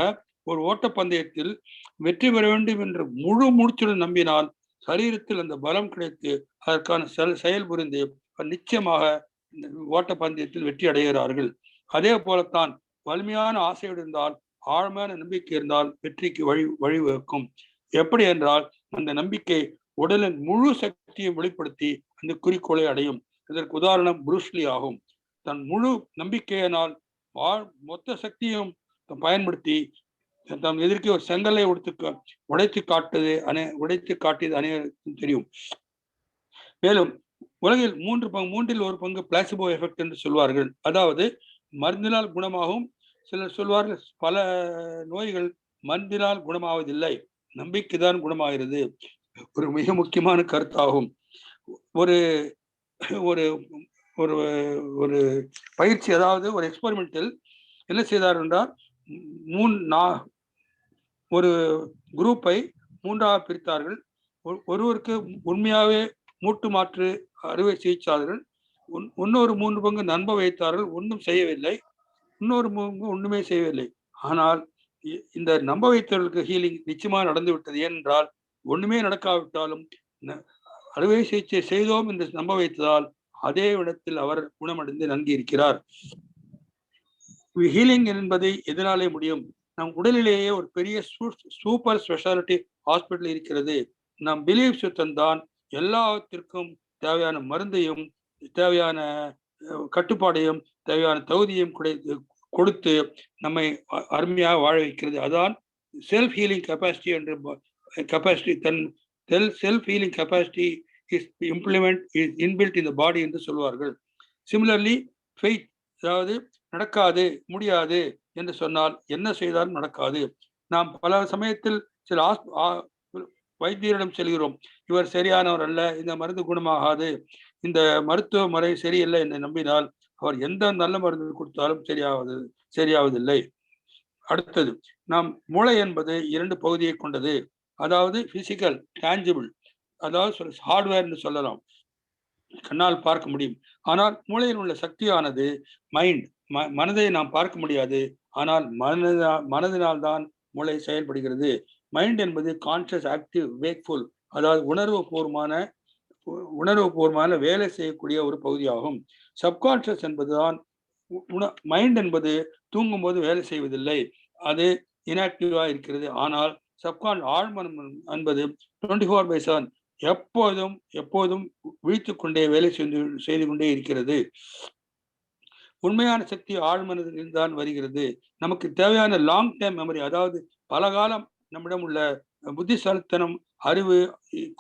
ஒரு ஓட்டப்பந்தயத்தில் வெற்றி பெற வேண்டும் என்று முழு மூச்சுடன் நம்பினால் சரீரத்தில் அந்த பலம் கிடைத்து அதற்கான செயல் புரிந்து நிச்சயமாக ஓட்டப்பந்தயத்தில் வெற்றி அடைகிறார்கள். அதே போலத்தான் வலிமையான ஆசையோடு இருந்தால், ஆழமான நம்பிக்கை இருந்தால் வெற்றிக்கு வழிவகுக்கும். எப்படி என்றால், அந்த நம்பிக்கை உடலின் முழு சக்தியை வெளிப்படுத்தி அந்த குறிக்கோளை அடையும். இதற்கு உதாரணம் புரூஸ்லி ஆகும். தன் முழு நம்பிக்கையினால் மொத்த சக்தியும் பயன்படுத்தி தம் எதிர்க்கு ஒரு செங்கலை உடைத்து காட்டியது அனைவருக்கும் தெரியும். மேலும் உலகில் மூன்றில் ஒரு பங்கு பிளாசிபோ எஃபெக்ட் என்று சொல்வார்கள். அதாவது மருந்தினால் குணமாகும். சிலர் சொல்வார்கள் பல நோய்கள் மருந்தினால் குணமாவதில்லை, நம்பிக்கைதான் குணமாகிறது. ஒரு மிக முக்கியமான கருத்தாகும். ஒரு ஒரு ஒரு ஒரு பயிற்சி, அதாவது ஒரு எக்ஸ்பெரிமெண்டில் என்ன செய்தார் என்றால், ஒரு குரூப்பை 3ஆக பிரித்தார்கள். ஒருவருக்கு உண்மையாகவே மூட்டு மாற்று அறுவை சிகிச்சாளர்கள், இன்னொரு 3 பங்கு நம்ப வைத்தார்கள், ஒன்றும் செய்யவில்லை. இன்னொரு பங்கு ஒன்றுமே செய்யவில்லை. ஆனால் இந்த நம்ப வைத்தவர்களுக்கு ஹீலிங் நிச்சயமாக நடந்து விட்டது. ஏனென்றால் ஒண்ணுமே நடக்காவிட்டாலும் அறுவை சிகிச்சை செய்தோம் என்று நம்ப வைத்ததால் அதே இடத்தில் அவர் குணமடைந்து நன்கி இருக்கிறார். ஹீலிங் என்பதை எதனாலே முடியும்? நம் உடலிலேயே ஒரு பெரிய சூப்பர் ஸ்பெஷாலிட்டி ஹாஸ்பிட்டல் இருக்கிறது. நம் பிலீஃப் சிஸ்டம் தான் எல்லாத்திற்கும் தேவையான மருந்தையும் தேவையான கட்டுப்பாடையும் தேவையான தகுதியும் கொடுத்து நம்மை அருமையாக வாழ வைக்கிறது. அதான் செல்ஃப் ஹீலிங் கெப்பாசிட்டி என்ற capacity. Self healing capacity is implement is inbuilt in the body என்று சொல்வார்கள். சிமிலர்லி ஃபெய்த், அதாவது நடக்காது முடியாது என்று சொன்னால் என்ன செய்தாலும் நடக்காது. நாம் பல சமயத்தில் சில வைத்தியரிடம் செல்கிறோம், இவர் சரியானவர் அல்ல, இந்த மருந்து குணமாகாது, இந்த மருத்துவ முறை சரியில்லை என்று நம்பினால் அவர் எந்த நல்ல மருந்து கொடுத்தாலும் சரியாவதில்லை. அடுத்தது, நாம் மூளை என்பது 2 பகுதியை கொண்டது. அதாவது பிசிக்கல் டேஞ்சிபிள், அதாவது ஹார்ட்வேர் என்று சொல்லலாம், கண்ணால் பார்க்க முடியும். ஆனால் மூளையில் உள்ள சக்தியானது மைண்ட், மனதை நாம் பார்க்க முடியாது. ஆனால் மனதினால் தான் மூளை செயல்படுகிறது. மைண்ட் என்பது கான்சியஸ், ஆக்டிவ், வேக்ஃபுல், அதாவது உணர்வுபூர்வமான வேலை செய்யக்கூடிய ஒரு பகுதியாகும். சப்கான்சியஸ் என்பதுதான் மைண்ட் என்பது தூங்கும் போது வேலை செய்வதில்லை, அது இன்ஆக்டிவா இருக்கிறது. ஆனால் ஆழ்மனம் என்பது 24/7 எப்போதும் விழித்துக் கொண்டே வேலை செய்து கொண்டே இருக்கிறது. உண்மையான சக்தி ஆழ்மனதில் தான் வருகிறது. நமக்கு தேவையான லாங் டைம் மெமரி, அதாவது பல காலம் நம்மிடம் உள்ள புத்திசாலித்தனம், அறிவு,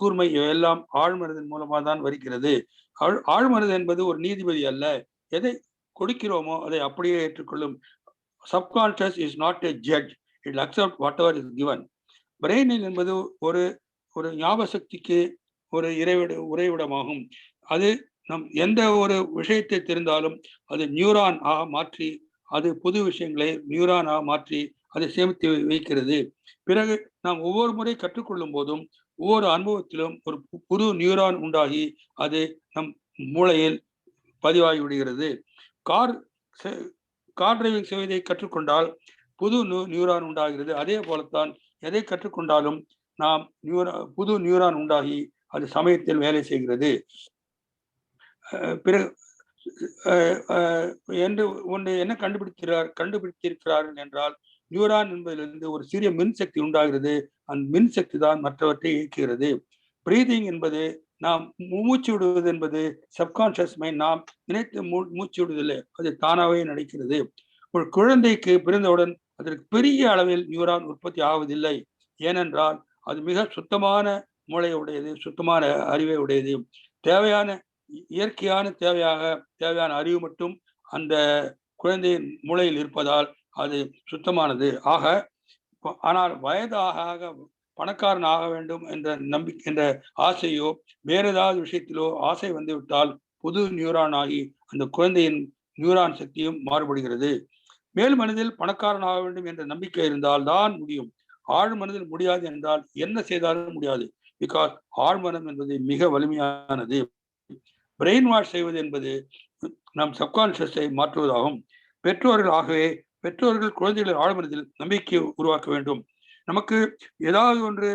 கூர்மை எல்லாம் ஆழ்மனதின் மூலமாக தான் வருகிறது. ஆழ்மனது என்பது ஒரு நீதிபதி அல்ல, எதை கொடுக்கிறோமோ அதை அப்படியே ஏற்றுக்கொள்ளும். Subconscious is not a judge, it accept what ever is given. Brain என்பது ஒரு ஞாபக சக்திக்கு ஒரு உறைவிடமாகும். அது நம் எந்த ஒரு விஷயத்தை தெரிந்தாலும் அது நியூரான் ஆக மாற்றி, அது புது விஷயங்களை நியூரான் ஆக மாற்றி அதை சேமித்து வைக்கிறது. பிறகு நாம் ஒவ்வொரு முறை கற்றுக்கொள்ளும் போதும் ஒவ்வொரு அனுபவத்திலும் ஒரு புது நியூரான் உண்டாகி அது நம் மூளையில் பதிவாகி விடுகிறது. கார் டிரைவிங் செய்வதை கற்றுக்கொண்டால் புது நியூரான் உண்டாகிறது. அதே போலத்தான் எதை கற்றுக்கொண்டாலும் நாம் புது நியூரான் உண்டாகி அது சமயத்தில் வேலை செய்கிறது. பிறகு என்று ஒன்று என்ன கண்டுபிடித்திருக்கிறார்கள் என்றால், நியூரான் என்பதிலிருந்து ஒரு சிறிய மின்சக்தி உண்டாகிறது. அந்த மின்சக்தி தான் மற்றவற்றை இயக்குகிறது. பிரீதிங் என்பது நாம் மூச்சு விடுவது என்பது சப்கான்ஷியஸ் மைண்ட், நாம் நினைத்து மூச்சு விடுவதில்லை, அது தானாகவே நடக்கிறது. ஒரு குழந்தைக்கு பிறந்தவுடன் அதற்கு பெரிய அளவில் நியூரான் உற்பத்தி ஆவதில்லை. ஏனென்றால் அது மிக சுத்தமான மூளை உடையது, சுத்தமான அறிவை உடையது. தேவையான இயற்கையான தேவையான அறிவு மட்டும் அந்த குழந்தையின் மூளையில் இருப்பதால் அது சுத்தமானது. ஆனால் வயதாக பணக்காரன் ஆக வேண்டும் என்ற நம்பிக்கை, என்ற ஆசையோ வேற ஏதாவது விஷயத்திலோ ஆசை வந்துவிட்டால் புது நியூரான் ஆகி அந்த குழந்தையின் நியூரான் சக்தியும் மாறுபடுகிறது. மேல் மனதில் பணக்காரன் ஆக வேண்டும் என்ற நம்பிக்கை இருந்தால் தான் முடியும். ஆழ் மனதில் முடியாது என்றால் என்ன செய்தாலும் முடியாது. பிகாஸ் ஆழ்மனம் என்பது மிக வலிமையானது. பிரெயின் வாஷ் செய்வது என்பது நம் சப்கான்ஷியஸை மாற்றுவதாகும். பெற்றோர்கள் ஆகவே பெற்றோர்கள் குழந்தைகளின் ஆழ்மனதில் நம்பிக்கையை உருவாக்க வேண்டும். நமக்கு ஏதாவது ஒன்று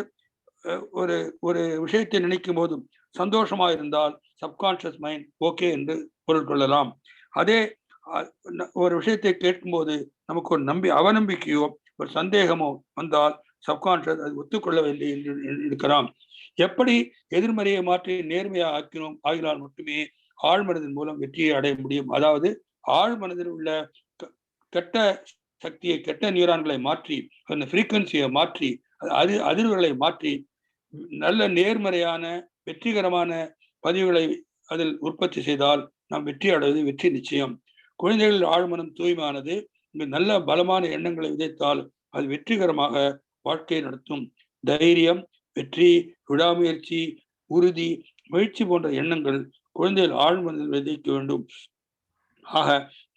ஒரு ஒரு விஷயத்தை நினைக்கும் போதும் சந்தோஷமா இருந்தால் சப்கான்ஷியஸ் மைண்ட் ஓகே என்று பொருள் கொள்ளலாம். அதே ஒரு விஷயத்தை கேட்கும்போது நமக்கு ஒரு அவநம்பிக்கையோ ஒரு சந்தேகமோ வந்தால் சப்கான்ஷியஸ் அது ஒத்துக்கொள்ளவில்லை என்று இருக்கலாம். எப்படி எதிர்மறையை மாற்றி நேர்மையாக ஆகினால் மட்டுமே ஆழ்மனதின் மூலம் வெற்றியை அடைய முடியும். அதாவது ஆழ்மனதில் உள்ள கெட்ட சக்தியை, கெட்ட நியூரான்களை மாற்றி, அந்த ஃப்ரீக்வன்சியை மாற்றி, அதிர்வுகளை மாற்றி நல்ல நேர்மறையான வெற்றிகரமான பதிவுகளை அதில் உற்பத்தி செய்தால் நாம் வெற்றி அடைவது வெற்றி நிச்சயம். குழந்தைகள் ஆழ்மனம் தூய்மையானது. நல்ல பலமான எண்ணங்களை விதைத்தால் அது வெற்றிகரமாக வாழ்க்கையை நடத்தும். தைரியம், வெற்றி, விடாமுயற்சி, உறுதி, மகிழ்ச்சி போன்ற எண்ணங்கள் குழந்தைகள் ஆழ்மனதில் விதைக்க வேண்டும். ஆக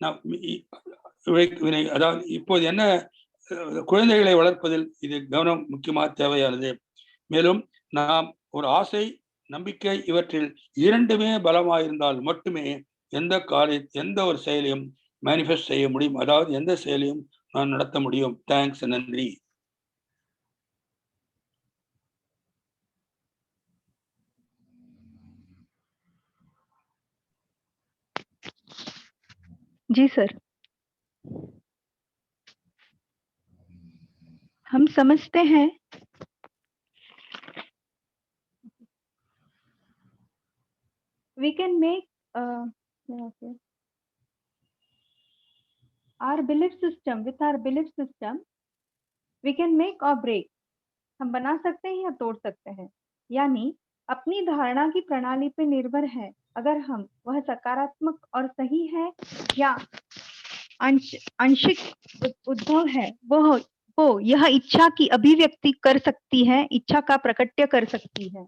நாம் அதாவது இப்போது என்ன, குழந்தைகளை வளர்ப்பதில் இது கவனம் முக்கியமாக தேவையானது. மேலும் நாம் ஒரு ஆசை, நம்பிக்கை இவற்றில் இரண்டுமே பலமாயிருந்தால் மட்டுமே எந்த ஒரு செயலையும் மேனிஃபெஸ்ட் செய்ய முடியும். அதாவது எந்த செயலையும் நான் நடத்த முடியும். தேங்க்ஸ், நன்றி.
जी सर, हम समझते हैं we can make our belief system, with our belief system we can make or break. हम बना सकते हैं या तोड़ सकते हैं, यानी अपनी धारणा की प्रणाली पे निर्भर है। अगर हम वह सकारात्मक और सही है या आंशिक उद्भव है, वो यह इच्छा की अभिव्यक्ति कर सकती है, इच्छा का प्रकट्य कर सकती है।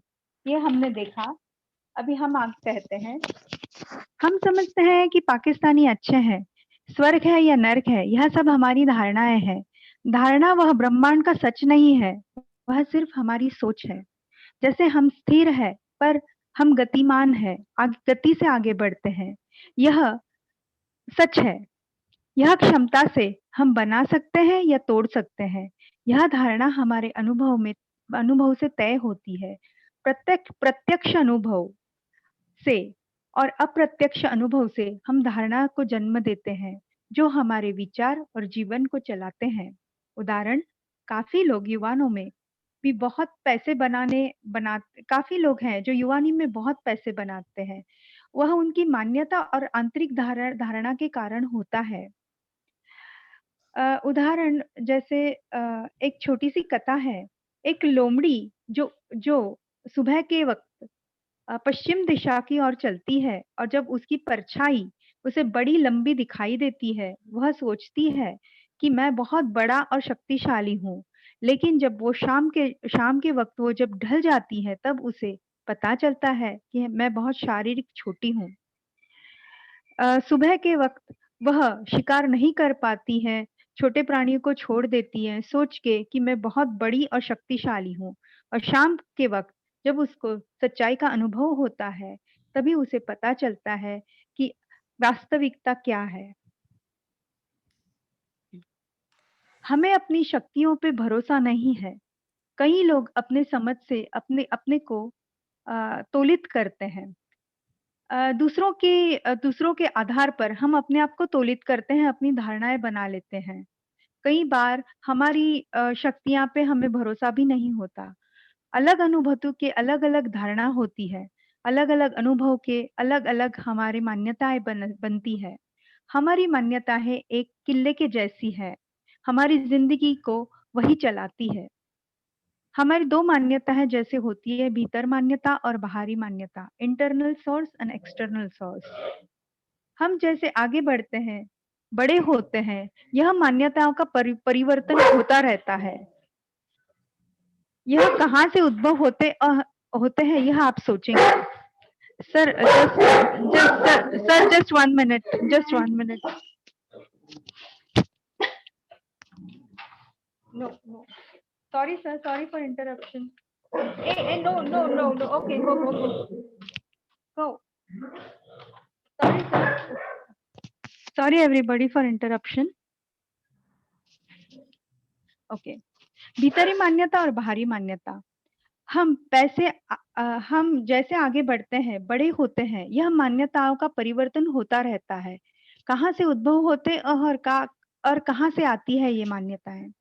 ये हमने देखा। अभी हम आगे कहते हैं, हम समझते हैं कि पाकिस्तानी अच्छे हैं, स्वर्ग है या नर्क है, यह सब हमारी धारणाएं हैं। धारणा वह ब्रह्मांड का सच नहीं है, वह सिर्फ हमारी सोच है। जैसे हम स्थिर है पर हम गतिमान है, गति से आगे बढ़ते हैं, यह सच है। यह क्षमता से हम बना सकते हैं या तोड़ सकते हैं। यह धारणा हमारे अनुभव से तय होती है। प्रत्यक्ष अनुभव से और अप्रत्यक्ष अनुभव से हम धारणा को जन्म देते हैं, जो हमारे विचार और जीवन को चलाते हैं। उदाहरण, काफी लोग युवानों में भी बहुत पैसे काफी लोग हैं जो युवानी में बहुत पैसे बनाते हैं। वह उनकी मान्यता और आंतरिक धारणा के कारण होता है। उदाहरण जैसे एक छोटी सी कथा है। एक लोमड़ी जो सुबह के वक्त पश्चिम दिशा की ओर चलती है, और जब उसकी परछाई उसे बड़ी लंबी दिखाई देती है, वह सोचती है कि मैं बहुत बड़ा और शक्तिशाली हूँ। लेकिन जब वो शाम के वक्त वो जब ढल जाती है, तब उसे पता चलता है कि मैं बहुत शारीरिक छोटी हूँ। सुबह के वक्त वह शिकार नहीं कर पाती है, छोटे प्राणियों को छोड़ देती है, सोच के कि मैं बहुत बड़ी और शक्तिशाली हूँ। और शाम के वक्त जब उसको सच्चाई का अनुभव होता है, तभी उसे पता चलता है कि वास्तविकता क्या है। हमें अपनी शक्तियों पे भरोसा नहीं है। कई लोग अपने समझ से अपने को तोलित करते हैं। दूसरों के आधार पर हम अपने आप को तोलित करते हैं, अपनी धारणाएं बना लेते हैं। कई बार हमारी शक्तियां पे हमें भरोसा भी नहीं होता। अलग अनुभवों के अलग अलग धारणा होती है, अलग अलग अनुभव के अलग अलग हमारी मान्यताएं बनती है। हमारी मान्यता है एक किले के जैसी है, हमारी जिंदगी को वही चलाती है। हमारी दो मान्यता है जैसे होती है, भीतर मान्यता और बाहरी मान्यता, internal source and external source. हम जैसे आगे बढ़ते हैं, बड़े होते हैं, यह मान्यताओं का परिवर्तन होता रहता है। यह कहाँ से उद्भव होते हैं यह आप सोचेंगे। Sir just 1 minute. No. Sorry, sir. Sorry for interruption. No. Okay, go. Sorry, sir. Sorry, everybody, for interruption. Okay, भीतरी मान्यता और बाहरी मान्यता। हम जैसे आगे बढ़ते हैं, बड़े होते हैं, यह मान्यताओं का परिवर्तन होता रहता है। कहाँ से उद्भव होते और कहाँ से आती है ये मान्यताएं।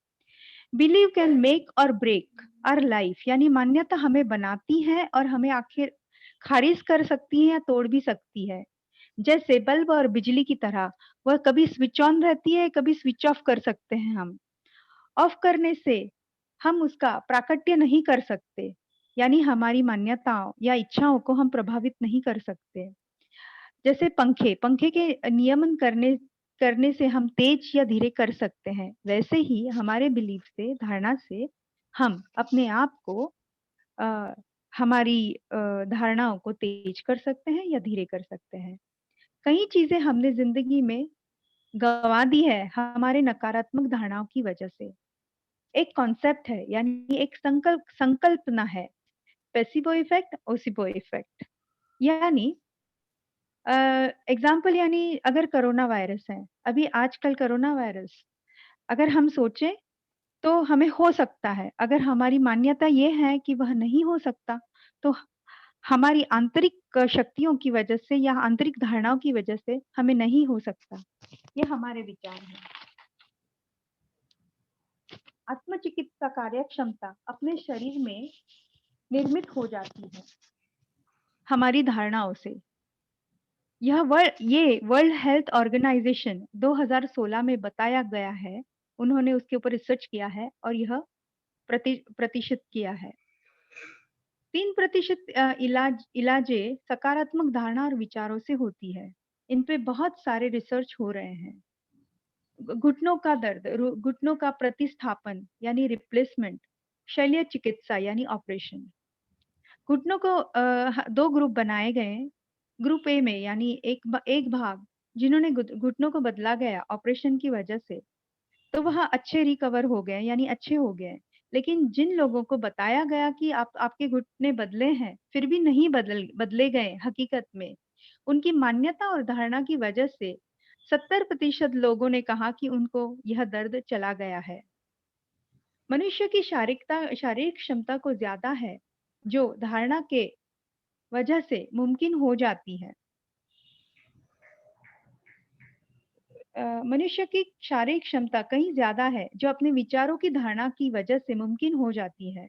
बिलीव कैन मेक और ब्रेक आवर लाइफ, यानी मान्यता हमें बनाती है और हमें आखिर खारिज कर सकती है या तोड़ भी सकती है। जैसे बल्ब और बिजली की तरह, वह कभी स्विच ऑन रहती है, कभी स्विच ऑफ कर सकते हैं हम। ऑफ करने से हम उसका प्राकट्य नहीं कर सकते, यानी हमारी मान्यताओं या इच्छाओं को हम प्रभावित नहीं कर सकते। जैसे पंखे के नियमन करने से हम तेज या धीरे कर सकते हैं, वैसे ही हमारे बिलीफ से, धारणा से हम अपने आप को अ, हमारी धारणाओं को तेज कर सकते हैं या धीरे कर सकते हैं। कई चीजें हमने जिंदगी में गंवा दी है हमारे नकारात्मक धारणाओं की वजह से। एक कॉन्सेप्ट है, यानी एक संकल्पना है, प्लेसिबो इफेक्ट, ओसिबो इफेक्ट। यानी एग्जाम्पल, यानी अगर कोरोना वायरस है, अभी आजकल कोरोना वायरस, अगर हम सोचें तो हमें हो सकता है। अगर हमारी मान्यता ये है कि वह नहीं हो सकता, तो हमारी आंतरिक शक्तियों की वजह से या आंतरिक धारणाओं की वजह से हमें नहीं हो सकता। ये हमारे विचार हैं। आत्मचिकित्सा कार्यक्षमता अपने शरीर में निर्मित हो जाती है हमारी धारणाओं से। ये वर्ल्ड हेल्थ ऑर्गेनाइजेशन 2016 में बताया गया है। उन्होंने उसके ऊपर रिसर्च किया है और यह प्रतिशत किया है। 3% इलाजे सकारात्मक धारणा और विचारों से होती है। इन पे बहुत सारे रिसर्च हो रहे हैं। घुटनों का दर्द, घुटनों का प्रतिस्थापन यानी रिप्लेसमेंट, शल्य चिकित्सा यानी ऑपरेशन। घुटनों को 2 ग्रुप बनाए गए। ग्रुप ए में, यानी एक भाग जिन्होंने घुटनों को बदला गया ऑपरेशन की वजह से, तो वह अच्छे रिकवर हो गए, यानी अच्छे हो गए। लेकिन जिन लोगों को बताया गया कि आपके घुटने बदले हैं, फिर भी नहीं बदले गए, हकीकत में उनकी मान्यता और धारणा की वजह से 70% लोगों ने कहा कि उनको यह दर्द चला गया है। मनुष्य की शारीरिक क्षमता को ज्यादा है, जो धारणा के वजह से मुमकिन हो जाती है। मनुष्य की शारीरिक क्षमता कहीं ज्यादा है, जो अपने विचारों की धारणा की वजह से मुमकिन हो जाती है।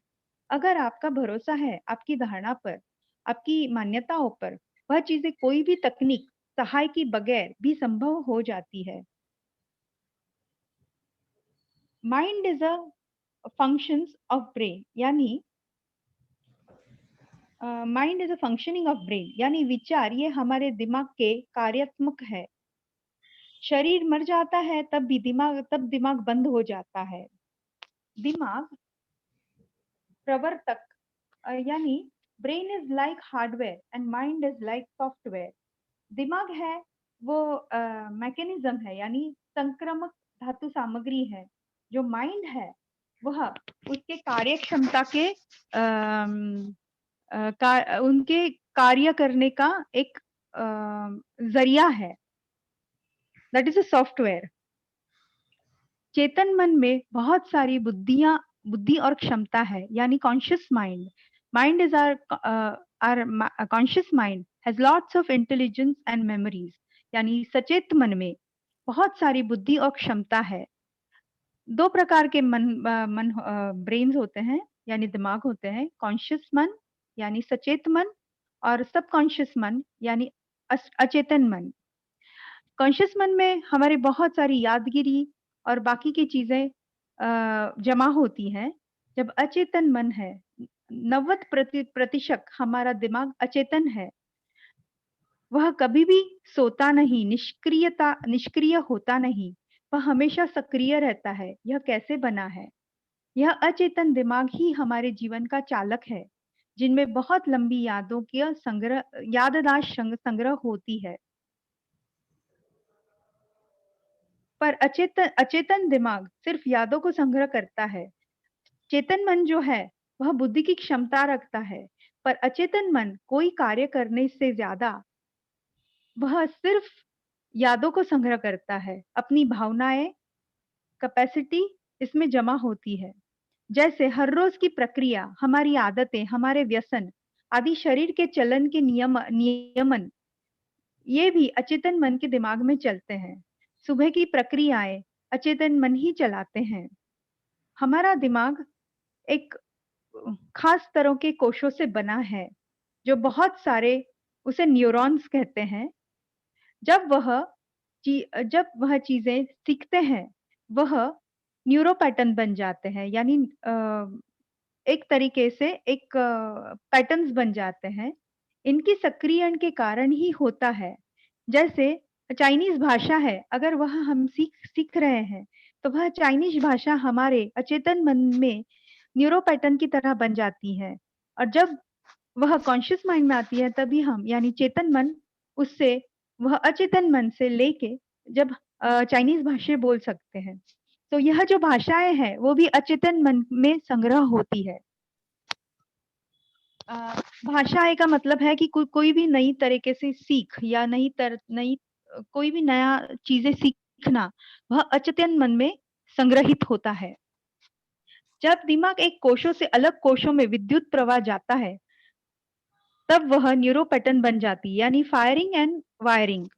अगर आपका भरोसा है आपकी धारणा पर, आपकी मान्यताओं पर, वह चीजें कोई भी तकनीक सहाय की बगैर भी संभव हो जाती है। Mind is a functions of brain, यानी mind is a functioning of brain, यानी विचार ये हमारे दिमाग के कार्यात्मक है। शरीर मर जाता है तब दिमाग बंद हो जाता है। दिमाग प्रवर्तक, यानी brain is like hardware and mind is like software. दिमाग है वो मैकेनिज्म है, यानी संक्रामक धातु सामग्री है। जो माइंड है वह उसके कार्यक्षमता के उनके कार्य करने का एक जरिया है, दैट इज अ सॉफ्टवेयर। चेतन मन में बहुत सारी बुद्धि और क्षमता है, यानी conscious mind is or conscious mind has lots of intelligence and memories, यानी सचेत मन में बहुत सारी बुद्धि और क्षमता है। 2 प्रकार के ब्रेन्स होते हैं, यानी दिमाग होते हैं। कॉन्शियस मन यानी सचेत मन, और सबकॉन्शियस मन यानी अचेतन मन। कॉन्शियस मन में हमारी बहुत सारी यादगिरी और बाकी की चीजें जमा होती हैं। जब अचेतन मन है, 90% हमारा दिमाग अचेतन है। वह कभी भी सोता नहीं, निष्क्रिय होता नहीं, वह हमेशा सक्रिय रहता है। यह कैसे बना है? यह अचेतन दिमाग ही हमारे जीवन का चालक है, जिनमें बहुत लंबी यादों की याददाश्त संग्रह होती है। पर अचेतन दिमाग सिर्फ यादों को संग्रह करता है। चेतन मन जो है वह बुद्धि की क्षमता रखता है, पर अचेतन मन कोई कार्य करने से ज्यादा वह सिर्फ यादों को संग्रह करता है। अपनी भावनाएं, कैपेसिटी इसमें जमा होती है। जैसे हर रोज की प्रक्रिया, हमारी आदतें, हमारे व्यसन आदि शरीर के चलन के नियमन ये भी अचेतन मन के दिमाग में चलते हैं। सुबह की प्रक्रियाएं अचेतन मन ही चलाते हैं। हमारा दिमाग एक खास तरह के कोशों से बना है, जो बहुत सारे, उसे न्यूरॉन्स कहते हैं। जब वह चीजें सीखते हैं, वह न्यूरो पैटर्न बन जाते हैं, यानी एक तरीके से एक पैटर्न्स बन जाते हैं। इनकी सक्रियण के कारण ही होता है। जैसे चाइनीज भाषा है, अगर वह हम सीख रहे हैं, तो वह चाइनीज भाषा हमारे अचेतन मन में न्यूरो पैटर्न की तरह बन जाती है। और जब वह कॉन्शियस माइंड में आती है, तभी हम यानी चेतन मन उससे, वह अचेतन मन से लेके जब चाइनीज भाषा बोल सकते हैं। तो यह जो भाषाएं हैं वो भी अचेतन मन में संग्रह होती है। भाषाएं का मतलब है कि कोई भी नई तरीके से सीख या कोई भी नया चीजें सीखना, वह अचेतन मन में संग्रहित होता है। जब दिमाग एक कोशों से अलग कोशों में विद्युत प्रवाह जाता है, तब वह न्यूरो पैटर्न बन जाती है, यानी फायरिंग एंड वायरिंग।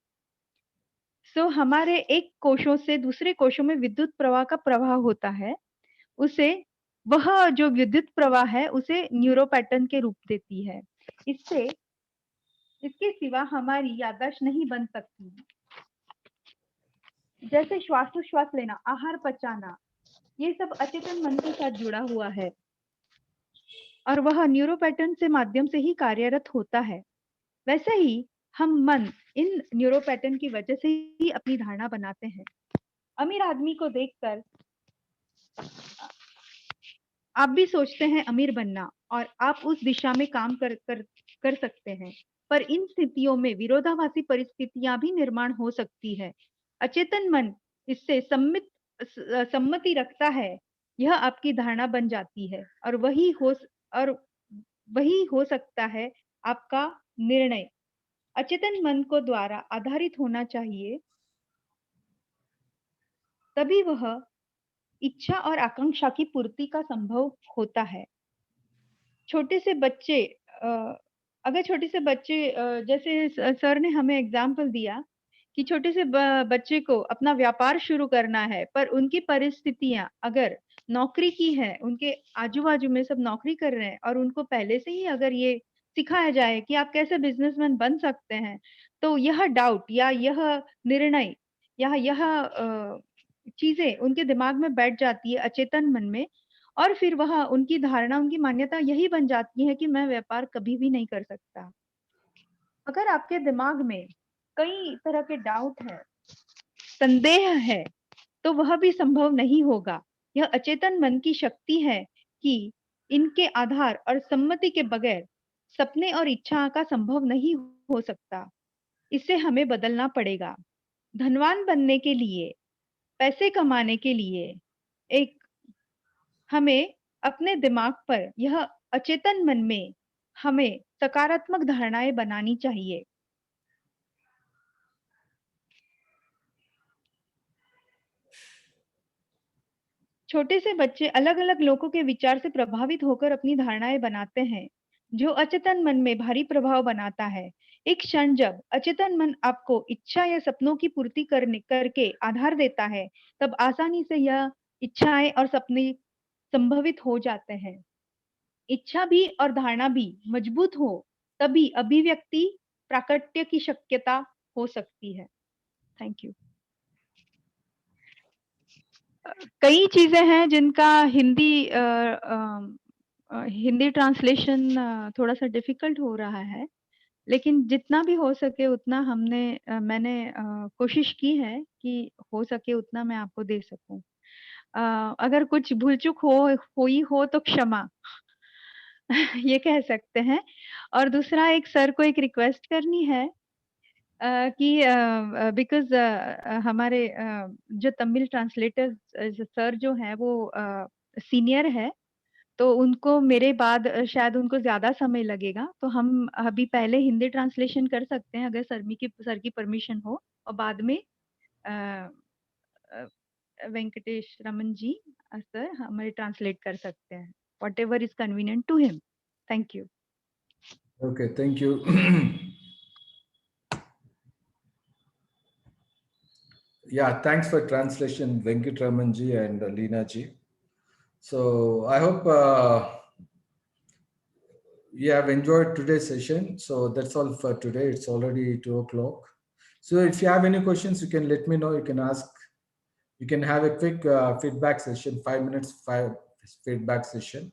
सो हमारे एक कोशों से दूसरे कोशों में विद्युत प्रवाह का प्रवाह होता है। वह जो विद्युत प्रवाह है उसे न्यूरो पैटर्न के रूप देती है। इसके सिवा हमारी याददाश्त नहीं बन सकती। जैसे श्वासोश्वास लेना, आहार पचाना, ये सब अचेतन मन के साथ जुड़ा हुआ है और वह न्यूरो पैटर्न से माध्यम से ही कार्यरत होता है। वैसे ही हम मन इन न्यूरो पैटर्न की वजह से ही अपनी धारणा बनाते हैं। अमीर आदमी को देखकर आप भी सोचते हैं अमीर बनना, और आप उस दिशा में काम कर सकते हैं। पर इन स्थितियों में विरोधाभासी परिस्थितियां भी निर्माण हो सकती है। अचेतन मन इससे सम्मति रखता है, यह आपकी धारणा बन जाती है और वही हो सकता है आपका निर्णय। अचेतन मन को द्वारा आधारित होना चाहिए, तभी वह इच्छा और आकांक्षा की पूर्ति का संभव होता है। छोटे से बच्चे जैसे सर ने हमें एग्जाम्पल दिया कि छोटे से बच्चे को अपना व्यापार शुरू करना है, पर उनकी परिस्थितियां अगर नौकरी की है, उनके आजू बाजू में सब नौकरी कर रहे हैं और उनको पहले से ही अगर ये सिखाया जाए कि आप कैसे बिजनेसमैन बन सकते हैं, तो यह डाउट या यह निर्णय या यह चीजें उनके दिमाग में बैठ जाती है, अचेतन मन में, और फिर वह उनकी धारणा, उनकी मान्यता यही बन जाती है कि मैं व्यापार कभी भी नहीं कर सकता। अगर आपके दिमाग में कई तरह के डाउट है, संदेह है, तो वह भी संभव नहीं होगा। यह अचेतन मन की शक्ति है कि इनके आधार और सम्मति के बगैर सपने और इच्छा का संभव नहीं हो सकता। इसे हमें बदलना पड़ेगा। धनवान बनने के लिए, पैसे कमाने के लिए हमें अपने दिमाग पर, यह अचेतन मन में हमें सकारात्मक धारणाएं बनानी चाहिए। छोटे से बच्चे अलग अलग लोगों के विचार से प्रभावित होकर अपनी धारणाएं बनाते हैं, जो अचेतन मन में भारी प्रभाव बनाता है। एक क्षण जब अचेतन मन आपको इच्छा या सपनों की पूर्ति करके आधार देता है, तब आसानी से यह इच्छाएं और सपने संभवित हो जाते हैं। इच्छा भी और धारणा भी मजबूत हो, तभी अभिव्यक्ति प्राकट्य की शक्यता हो सकती है। Thank you. कई चीजें हैं जिनका हिंदी ट्रांसलेशन थोड़ा सा डिफिकल्ट हो रहा है, लेकिन जितना भी हो सके उतना मैंने कोशिश की है कि हो सके उतना मैं आपको दे सकूं। अगर कुछ भूल चूक हुई हो तो क्षमा ये कह सकते हैं। और दूसरा, एक सर को एक रिक्वेस्ट करनी है कि बिकॉज हमारे जो तमिल ट्रांसलेटर सर जो है वो सीनियर है, तो उनको मेरे बाद शायद उनको ज्यादा समय लगेगा, तो हम अभी पहले हिंदी ट्रांसलेशन कर सकते हैं अगर सर की परमिशन हो, और बाद में वेंकटेश रमन जी सर हमारे ट्रांसलेट कर सकते हैं whatever is convenient to him. Thank you.
Okay, thank you. Yeah, thanks for translation, Venkit Ramanji and Leena ji. So I hope you have enjoyed today's session. So that's all for today. It's already 2 o'clock. So if you have any questions, you can let me know. You can ask. You can have a quick feedback session, 5 minutes, feedback session.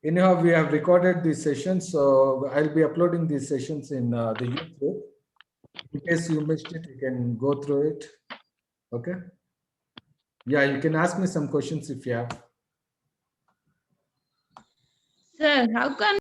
Anyhow, we have recorded these sessions, so I'll be uploading these sessions in the YouTube. In case you missed it, you can go through it. Okay. Yeah, you can ask me some questions if you have.
Sir, how come